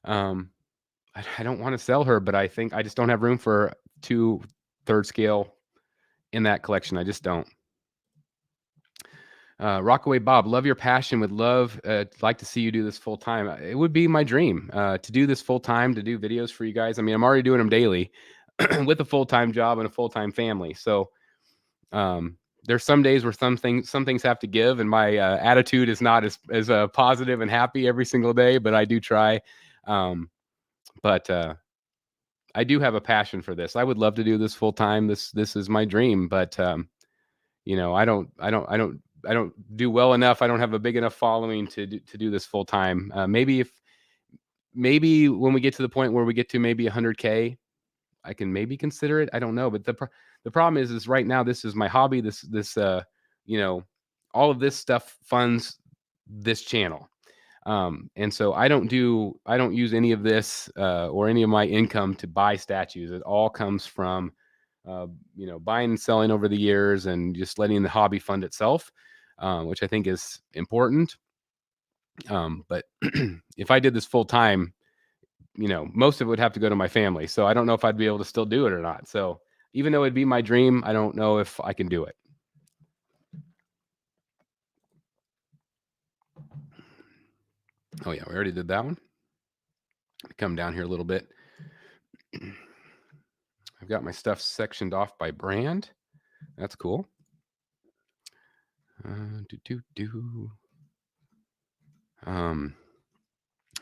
I don't want to sell her, but I think I just don't have room for 2 3rd scale in that collection. I just don't. Rockaway Bob, love your passion. Would like to see you do this full time. It would be my dream to do this full time, to do videos for you guys. I mean, I'm already doing them daily with a full-time job and a full-time family. So there's some days where some things have to give, and my attitude is not as positive and happy every single day, but I do try. But I do have a passion for this. I would love to do this full time. This is my dream, but you know, I don't do well enough. I don't have a big enough following to do this full time. Maybe when we get to the point where we get to maybe 100K, I can maybe consider it. I don't know, but the problem is right now this is my hobby. This you know, all of this stuff funds this channel. And so I don't use any of this or any of my income to buy statues. It all comes from you know, buying and selling over the years and just letting the hobby fund itself, which I think is important. But if I did this full time, you know, most of it would have to go to my family. So I don't know if I'd be able to still do it or not. So even though it'd be my dream, I don't know if I can do it. Oh yeah, we already did that one. Come down here a little bit. I've got my stuff sectioned off by brand. That's cool.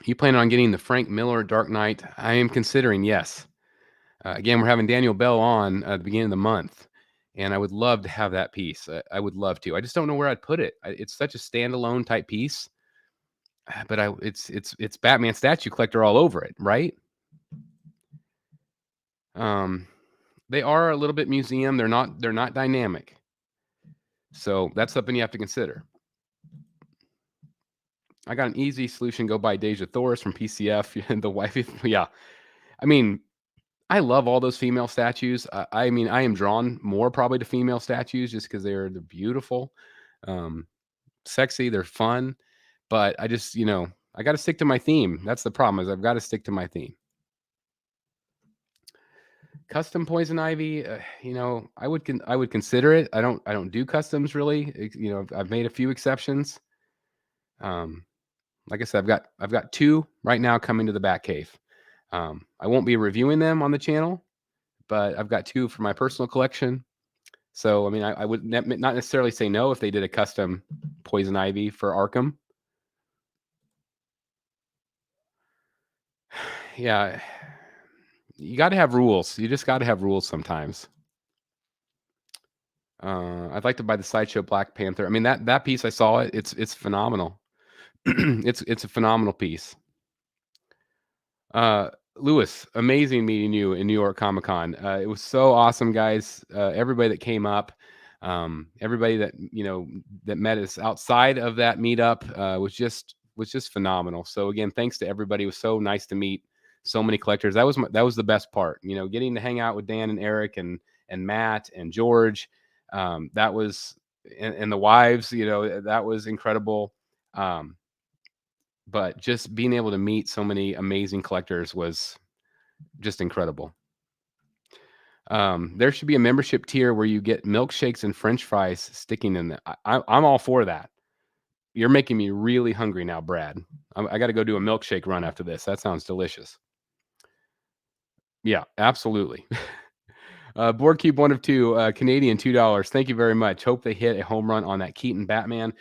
You plan on getting the Frank Miller Dark Knight? I am considering, yes. Again, we're having Daniel Bell on at the beginning of the month, and I would love to have that piece. I would love to. I just don't know where I'd put it. It's such a standalone type piece, but it's Batman statue collector all over it, right? They are a little bit museum. They're not dynamic. So that's something you have to consider. I got an easy solution. Go buy Deja Thoris from PCF. The wife, yeah. I mean, I love all those female statues. I mean, I am drawn more probably to female statues just because they're beautiful, sexy, they're fun. But I just, you know, I got to stick to my theme. That's the problem, is I've got to stick to my theme. Custom Poison Ivy, you know, I would consider it. I don't do customs really. You know, I've made a few exceptions. Like I said, I've got 2 right now coming to the Batcave. I won't be reviewing them on the channel, but I've got 2 for my personal collection. So, I mean, I would not necessarily say no if they did a custom Poison Ivy for Arkham. Yeah, you got to have rules. You just got to have rules sometimes. I'd like to buy the Sideshow Black Panther. I mean, that piece, I saw it. It's phenomenal. It's a phenomenal piece. Lewis, amazing meeting you in New York Comic Con. It was so awesome, guys. Everybody that came up, everybody that, you know, that met us outside of that meetup was just phenomenal. So again, thanks to everybody. It was so nice to meet so many collectors. That was the best part, getting to hang out with Dan and Eric and Matt and George. That was, and the wives, that was incredible. But just being able to meet so many amazing collectors was just incredible. There should be a membership tier where you get milkshakes and French fries sticking in there. I'm all for that. You're making me really hungry now, Brad. I got to go do a milkshake run after this. That sounds delicious. Yeah, absolutely. Board Cube 1 of 2, Canadian $2. Thank you very much. Hope they hit a home run on that Keaton Batman.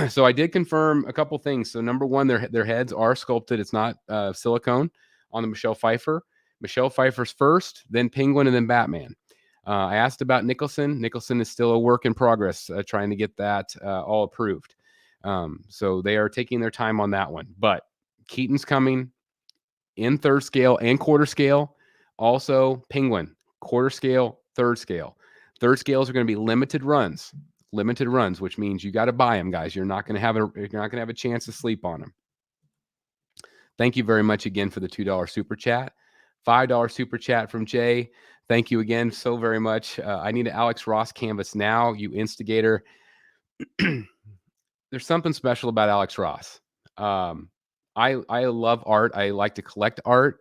So I did confirm a couple things. So number one, their heads are sculpted. It's not silicone on the Michelle Pfeiffer. Michelle Pfeiffer's first, then Penguin, and then Batman. I asked about Nicholson. Nicholson is still a work in progress, trying to get that all approved. So they are taking their time on that one. But Keaton's coming in third scale and quarter scale. Also, Penguin, quarter scale, third scale. Third scales are going to be limited runs, which means you got to buy them, guys. You're not going to have a chance to sleep on them. Thank you very much again for the $2 super chat. $5 super chat from Jay. Thank you again so very much. I need an Alex Ross canvas now, you instigator. There's something special about Alex Ross. I love art. I like to collect art.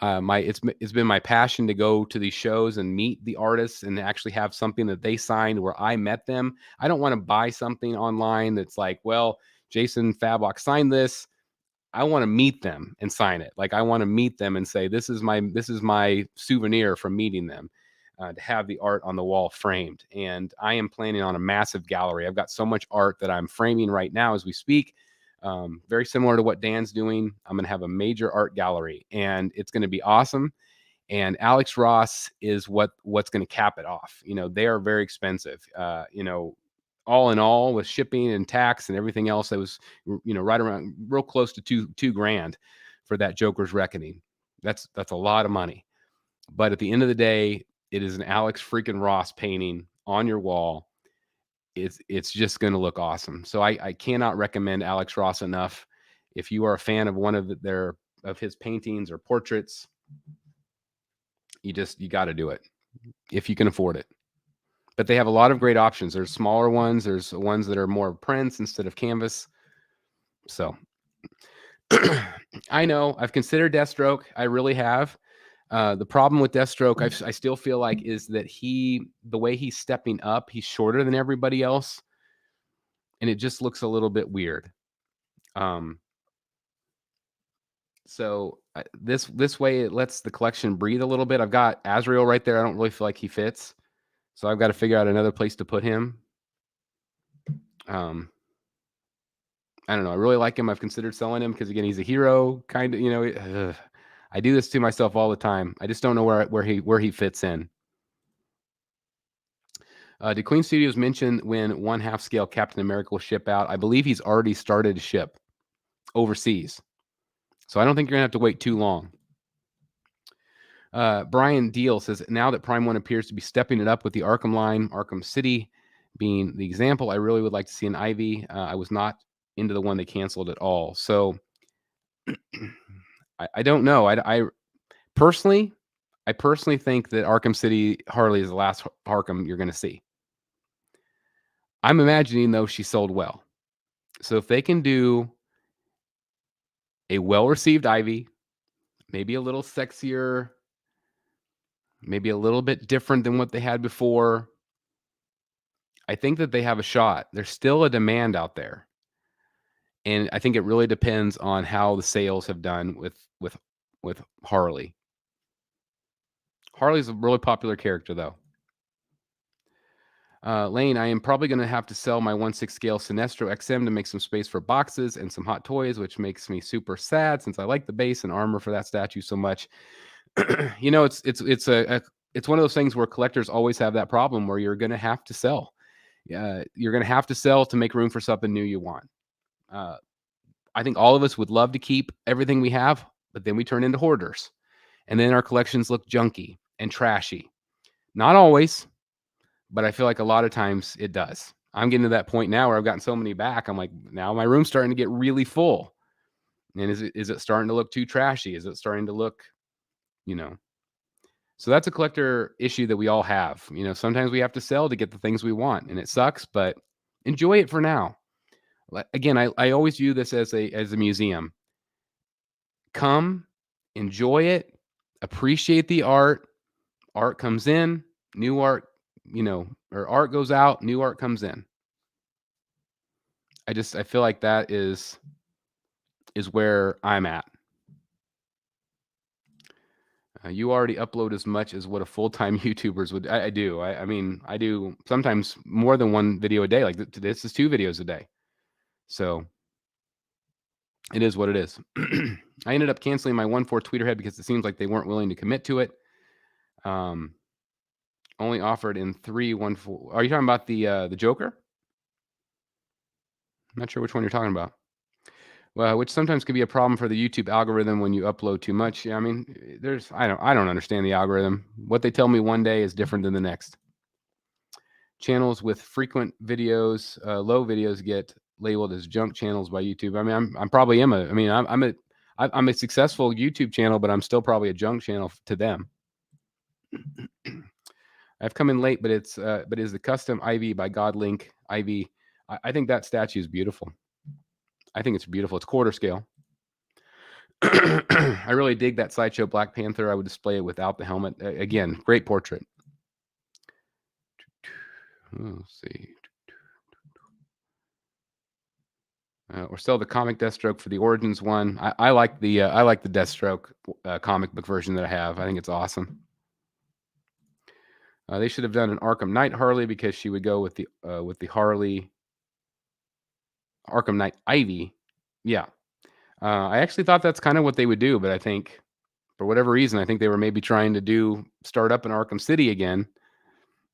It's been my passion to go to these shows and meet the artists and actually have something that they signed where I met them. I don't want to buy something online that's like, well, Jason Fablock signed this. I want to meet them and sign it. Like I want to meet them and say, this is my souvenir from meeting them, to have the art on the wall framed. And I am planning on a massive gallery. I've got so much art that I'm framing right now as we speak. Very similar to what Dan's doing. I'm going to have a major art gallery and it's going to be awesome. And Alex Ross is what's going to cap it off. They are very expensive. All in all, with shipping and tax and everything else, that was, right around real close to two grand for that Joker's Reckoning. That's a lot of money. But at the end of the day, it is an Alex freaking Ross painting on your wall. It's just going to look awesome. So I cannot recommend Alex Ross enough. If you are a fan of one of his paintings or portraits, you got to do it if you can afford it. But they have a lot of great options. There's smaller ones. There's ones that are more prints instead of canvas. So I know I've considered Deathstroke. I really have. The problem with Deathstroke, I still feel like, is that the way he's stepping up, he's shorter than everybody else. And it just looks a little bit weird. So this way it lets the collection breathe a little bit. I've got Azrael right there. I don't really feel like he fits. So I've got to figure out another place to put him. I don't know. I really like him. I've considered selling him because, again, he's a hero, kind of. I do this to myself all the time. I just don't know where he fits in. Did Queen Studios mention when 1/2 scale Captain America will ship out? I believe he's already started to ship overseas. So I don't think you're going to have to wait too long. Brian Diehl says, now that Prime 1 appears to be stepping it up with the Arkham line, Arkham City being the example, I really would like to see an Ivy. I was not into the one they canceled at all. So I don't know. I personally think that Arkham City Harley is the last Arkham you're going to see. I'm imagining, though, she sold well. So if they can do a well-received Ivy, maybe a little sexier, maybe a little bit different than what they had before, I think that they have a shot. There's still a demand out there. And I think it really depends on how the sales have done with Harley. Harley's a really popular character, though. Lane, I am probably going to have to sell my 1/6 scale Sinestro XM to make some space for boxes and some hot toys, which makes me super sad since I like the base and armor for that statue so much. It's one of those things where collectors always have that problem where you're going to have to sell. You're going to have to sell to make room for something new you want. I think all of us would love to keep everything we have, but then we turn into hoarders. And then our collections look junky and trashy. Not always, but I feel like a lot of times it does. I'm getting to that point now where I've gotten so many back. I'm like, now my room's starting to get really full. And is it starting to look too trashy? Is it starting to look, you know? So that's a collector issue that we all have. You know, sometimes we have to sell to get the things we want, and it sucks, but enjoy it for now. Again, I always view this as a museum. Come, enjoy it, appreciate the art. Art comes in, new art, you know, or art goes out, new art comes in. I feel like that is where I'm at. You already upload as much as what a full-time YouTubers would. I do. I mean, I do sometimes more than one video a day. Like this is 2 videos a day. So it is what it is. I ended up canceling my 1.4 Tweeterhead because it seems like they weren't willing to commit to it. Only offered in 3.14. Are you talking about the Joker? I'm not sure which one you're talking about. Well, which sometimes can be a problem for the YouTube algorithm when you upload too much. Yeah, I mean, I don't understand the algorithm. What they tell me one day is different than the next. Channels with frequent videos, low videos get labeled as junk channels by YouTube. I mean, I'm probably I'm a successful YouTube channel, but I'm still probably a junk channel to them. I've come in late, but is the custom Ivy by Godlink Ivy. I think that statue is beautiful. I think it's beautiful. It's quarter scale. I really dig that Sideshow Black Panther. I would display it without the helmet. Again, great portrait. Let's see. Or sell the comic Deathstroke for the Origins one. I like the Deathstroke comic book version that I have. I think it's awesome. They should have done an Arkham Knight Harley because she would go with the Harley Arkham Knight Ivy. Yeah. I actually thought that's kind of what they would do, but I think for whatever reason, I think they were maybe trying to start up in Arkham City again.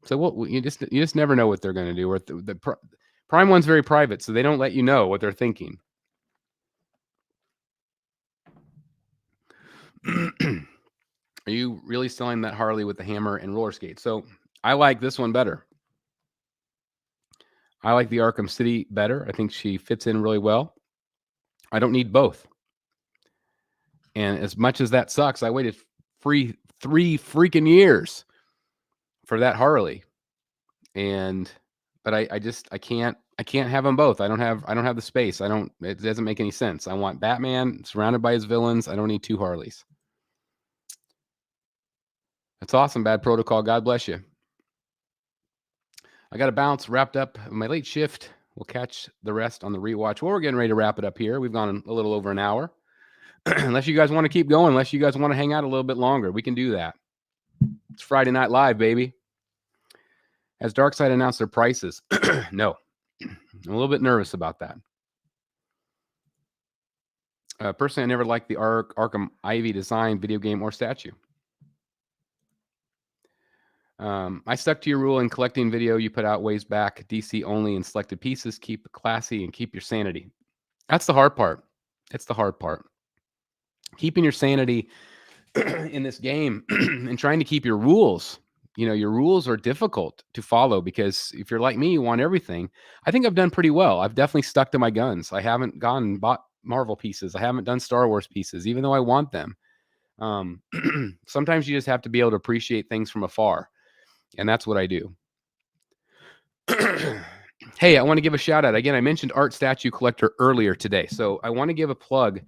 So you just never know what they're going to do. Or the Prime one's very private, so they don't let you know what they're thinking. Are you really selling that Harley with the hammer and roller skates? So I like this one better. I like the Arkham City better. I think she fits in really well. I don't need both. And as much as that sucks, I waited 3 freaking years for that Harley. But I can't have them both. I don't have the space. It doesn't make any sense. I want Batman surrounded by his villains. I don't need 2 Harleys. That's awesome, Bad Protocol. God bless you. I got to bounce, wrapped up my late shift. We'll catch the rest on the rewatch. Well, we're getting ready to wrap it up here. We've gone a little over an hour. Unless you guys want to keep going, unless you guys want to hang out a little bit longer, we can do that. It's Friday Night Live, baby. Has Darkseid announced their prices? No. I'm a little bit nervous about that. Personally, I never liked the Arkham Ivy design, video game, or statue. I stuck to your rule in collecting video you put out ways back, DC only in selected pieces. Keep it classy and keep your sanity. That's the hard part. It's the hard part. Keeping your sanity in this game and trying to keep your rules. You know, your rules are difficult to follow because if you're like me, you want everything. I think I've done pretty well. I've definitely stuck to my guns. I haven't gone and bought Marvel pieces. I haven't done Star Wars pieces, even though I want them. Sometimes you just have to be able to appreciate things from afar. And that's what I do. Hey, I want to give a shout out. Again, I mentioned Art Statue Collector earlier today. So I want to give a plug.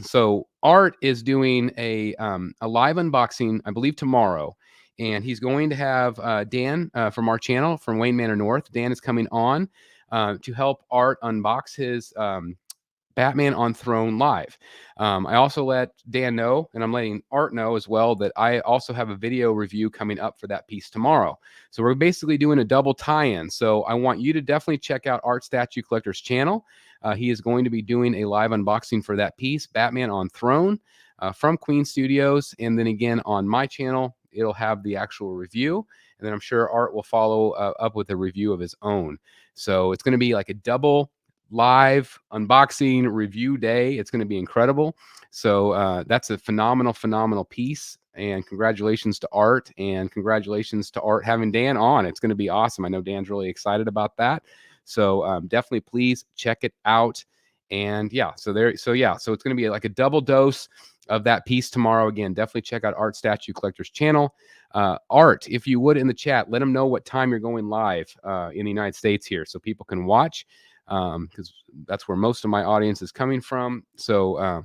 So Art is doing a live unboxing, I believe tomorrow. And he's going to have Dan from our channel, from Wayne Manor North. Dan is coming on to help Art unbox his Batman on Throne live. I also let Dan know, and I'm letting Art know as well, that I also have a video review coming up for that piece tomorrow. So we're basically doing a double tie-in. So I want you to definitely check out Art Statue Collector's channel. He is going to be doing a live unboxing for that piece, Batman on Throne, from Queen Studios. And then again, on my channel, it'll have the actual review. And then I'm sure Art will follow up with a review of his own. So it's going to be like a double live unboxing review day. It's going to be incredible. So that's a phenomenal piece. And congratulations to Art, and congratulations to Art having Dan on. It's going to be awesome. I know Dan's really excited about that. So definitely please check it out. And yeah, so it's going to be like a double dose of that piece tomorrow. Again, definitely check out Art Statue Collector's channel. Art, if you would, in the chat, let them know what time you're going live in the United States here so people can watch, because that's where most of my audience is coming from. So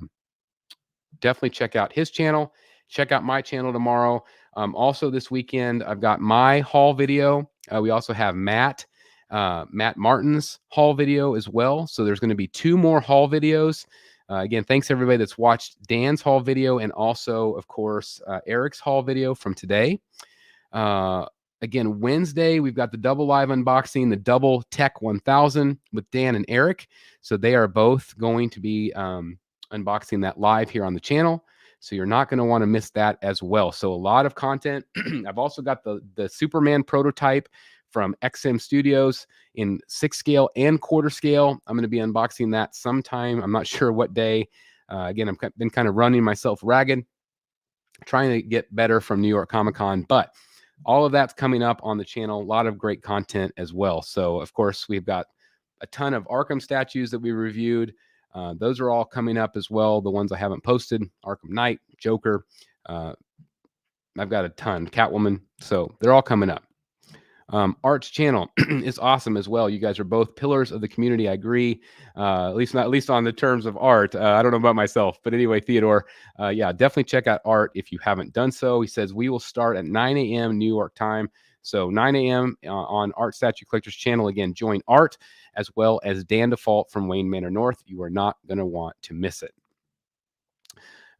definitely check out his channel. Check out my channel tomorrow. Also this weekend, I've got my haul video. We also have Matt Martin's haul video as well. So there's going to be 2 more haul videos. Again, thanks everybody that's watched Dan's haul video and also, of course, Eric's haul video from today. Again, Wednesday, we've got the double live unboxing, the double Tech 1000 with Dan and Eric. So they are both going to be unboxing that live here on the channel. So you're not going to want to miss that as well. So a lot of content. I've also got the Superman prototype from XM Studios in 6 scale and quarter scale. I'm going to be unboxing that sometime. I'm not sure what day. Again, I've been kind of running myself ragged, trying to get better from New York Comic Con, but all of that's coming up on the channel. A lot of great content as well. So of course, we've got a ton of Arkham statues that we reviewed. Those are all coming up as well. The ones I haven't posted, Arkham Knight, Joker. I've got a ton, Catwoman. So they're all coming up. Art's channel is awesome as well. You guys are both pillars of the community. I agree. At least on the terms of Art. I don't know about myself, but anyway, Theodore, yeah, definitely check out Art if you haven't done so. He says we will start at 9 a.m. New York time. So 9 a.m. On Art Statue Collector's channel. Again, join Art as well as Dan Default from Wayne Manor North. You are not going to want to miss it.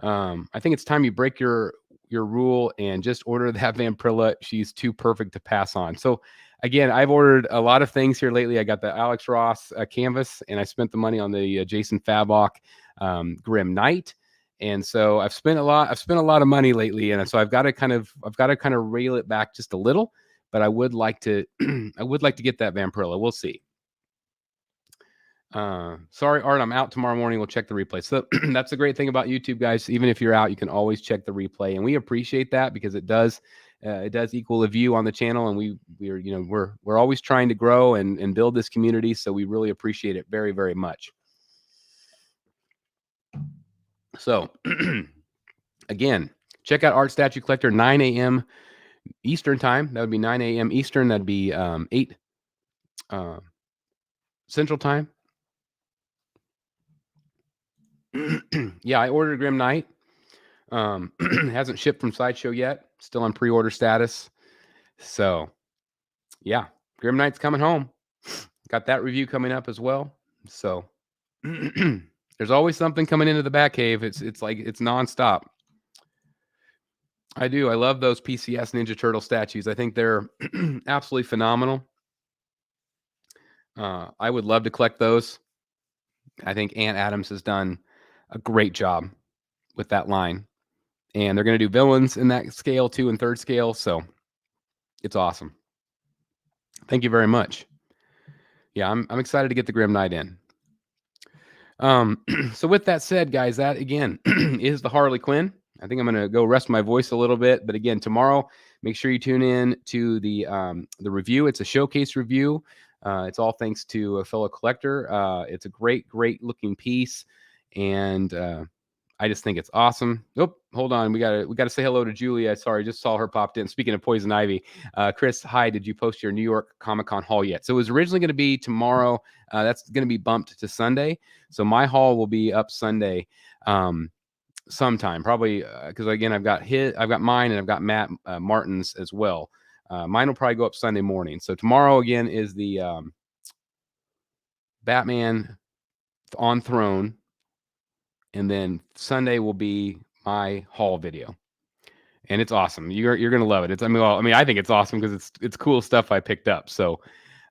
I think it's time you break your rule and just order that Vampirilla. She's too perfect to pass on. So again, I've ordered a lot of things here lately. I got the Alex Ross canvas, and I spent the money on the Jason Fabok Grim Knight. And so I've spent a lot of money lately, and so I've got to kind of reel it back just a little. But I would like to get that Vampirilla. We'll see. Sorry, Art, I'm out tomorrow morning. We'll check the replay. So that's the great thing about YouTube, guys. Even if you're out, you can always check the replay, and we appreciate that because it does equal a view on the channel, and we're always trying to grow and build this community. So we really appreciate it very, very much. So again, check out Art Statue Collector, 9 a.m. Eastern time. That would be 9 a.m. Eastern. That'd be 8 Central time. Yeah, I ordered Grim Knight. Hasn't shipped from Sideshow yet. Still on pre-order status. So yeah, Grim Knight's coming home. Got that review coming up as well. So there's always something coming into the Batcave. It's like it's nonstop. I do. I love those PCS Ninja Turtle statues. I think they're absolutely phenomenal. I would love to collect those. I think Ant Adams has done a great job with that line. And they're going to do villains in that scale too, in 3rd scale. So it's awesome. Thank you very much. Yeah, I'm excited to get the Grim Knight in. So with that said, guys, that again is the Harley Quinn. I think I'm going to go rest my voice a little bit. But again, tomorrow, make sure you tune in to the review. It's a showcase review. It's all thanks to a fellow collector. It's a great looking piece. And I just think it's awesome. Oh, hold on. We gotta say hello to Julia. Sorry, just saw her popped in. Speaking of Poison Ivy, Chris, hi. Did you post your New York Comic Con haul yet? So it was originally going to be tomorrow. That's going to be bumped to Sunday. So my haul will be up Sunday, sometime probably because again I've got mine and I've got Matt Martin's as well. Mine will probably go up Sunday morning. So tomorrow again is the Batman on Throne. And then Sunday will be my haul video, and it's awesome. You're gonna love it. I think it's awesome because it's cool stuff I picked up. So,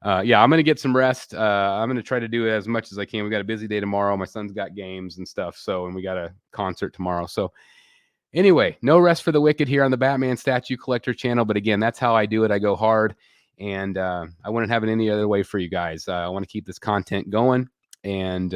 yeah, I'm gonna get some rest. I'm gonna try to do it as much as I can. We got a busy day tomorrow. My son's got games and stuff. So, and we got a concert tomorrow. So, anyway, no rest for the wicked here on the Batman Statue Collector channel. But again, that's how I do it. I go hard, and I wouldn't have it any other way for you guys. I want to keep this content going, and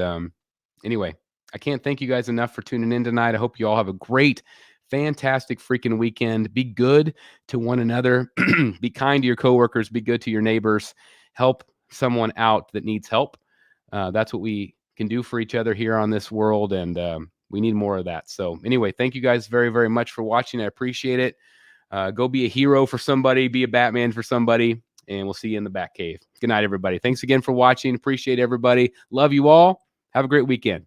anyway. I can't thank you guys enough for tuning in tonight. I hope you all have a great, fantastic freaking weekend. Be good to one another. Be kind to your coworkers. Be good to your neighbors. Help someone out that needs help. That's what we can do for each other here on this world, and we need more of that. So anyway, thank you guys very, very much for watching. I appreciate it. Go be a hero for somebody, be a Batman for somebody, and we'll see you in the Batcave. Good night, everybody. Thanks again for watching. Appreciate everybody. Love you all. Have a great weekend.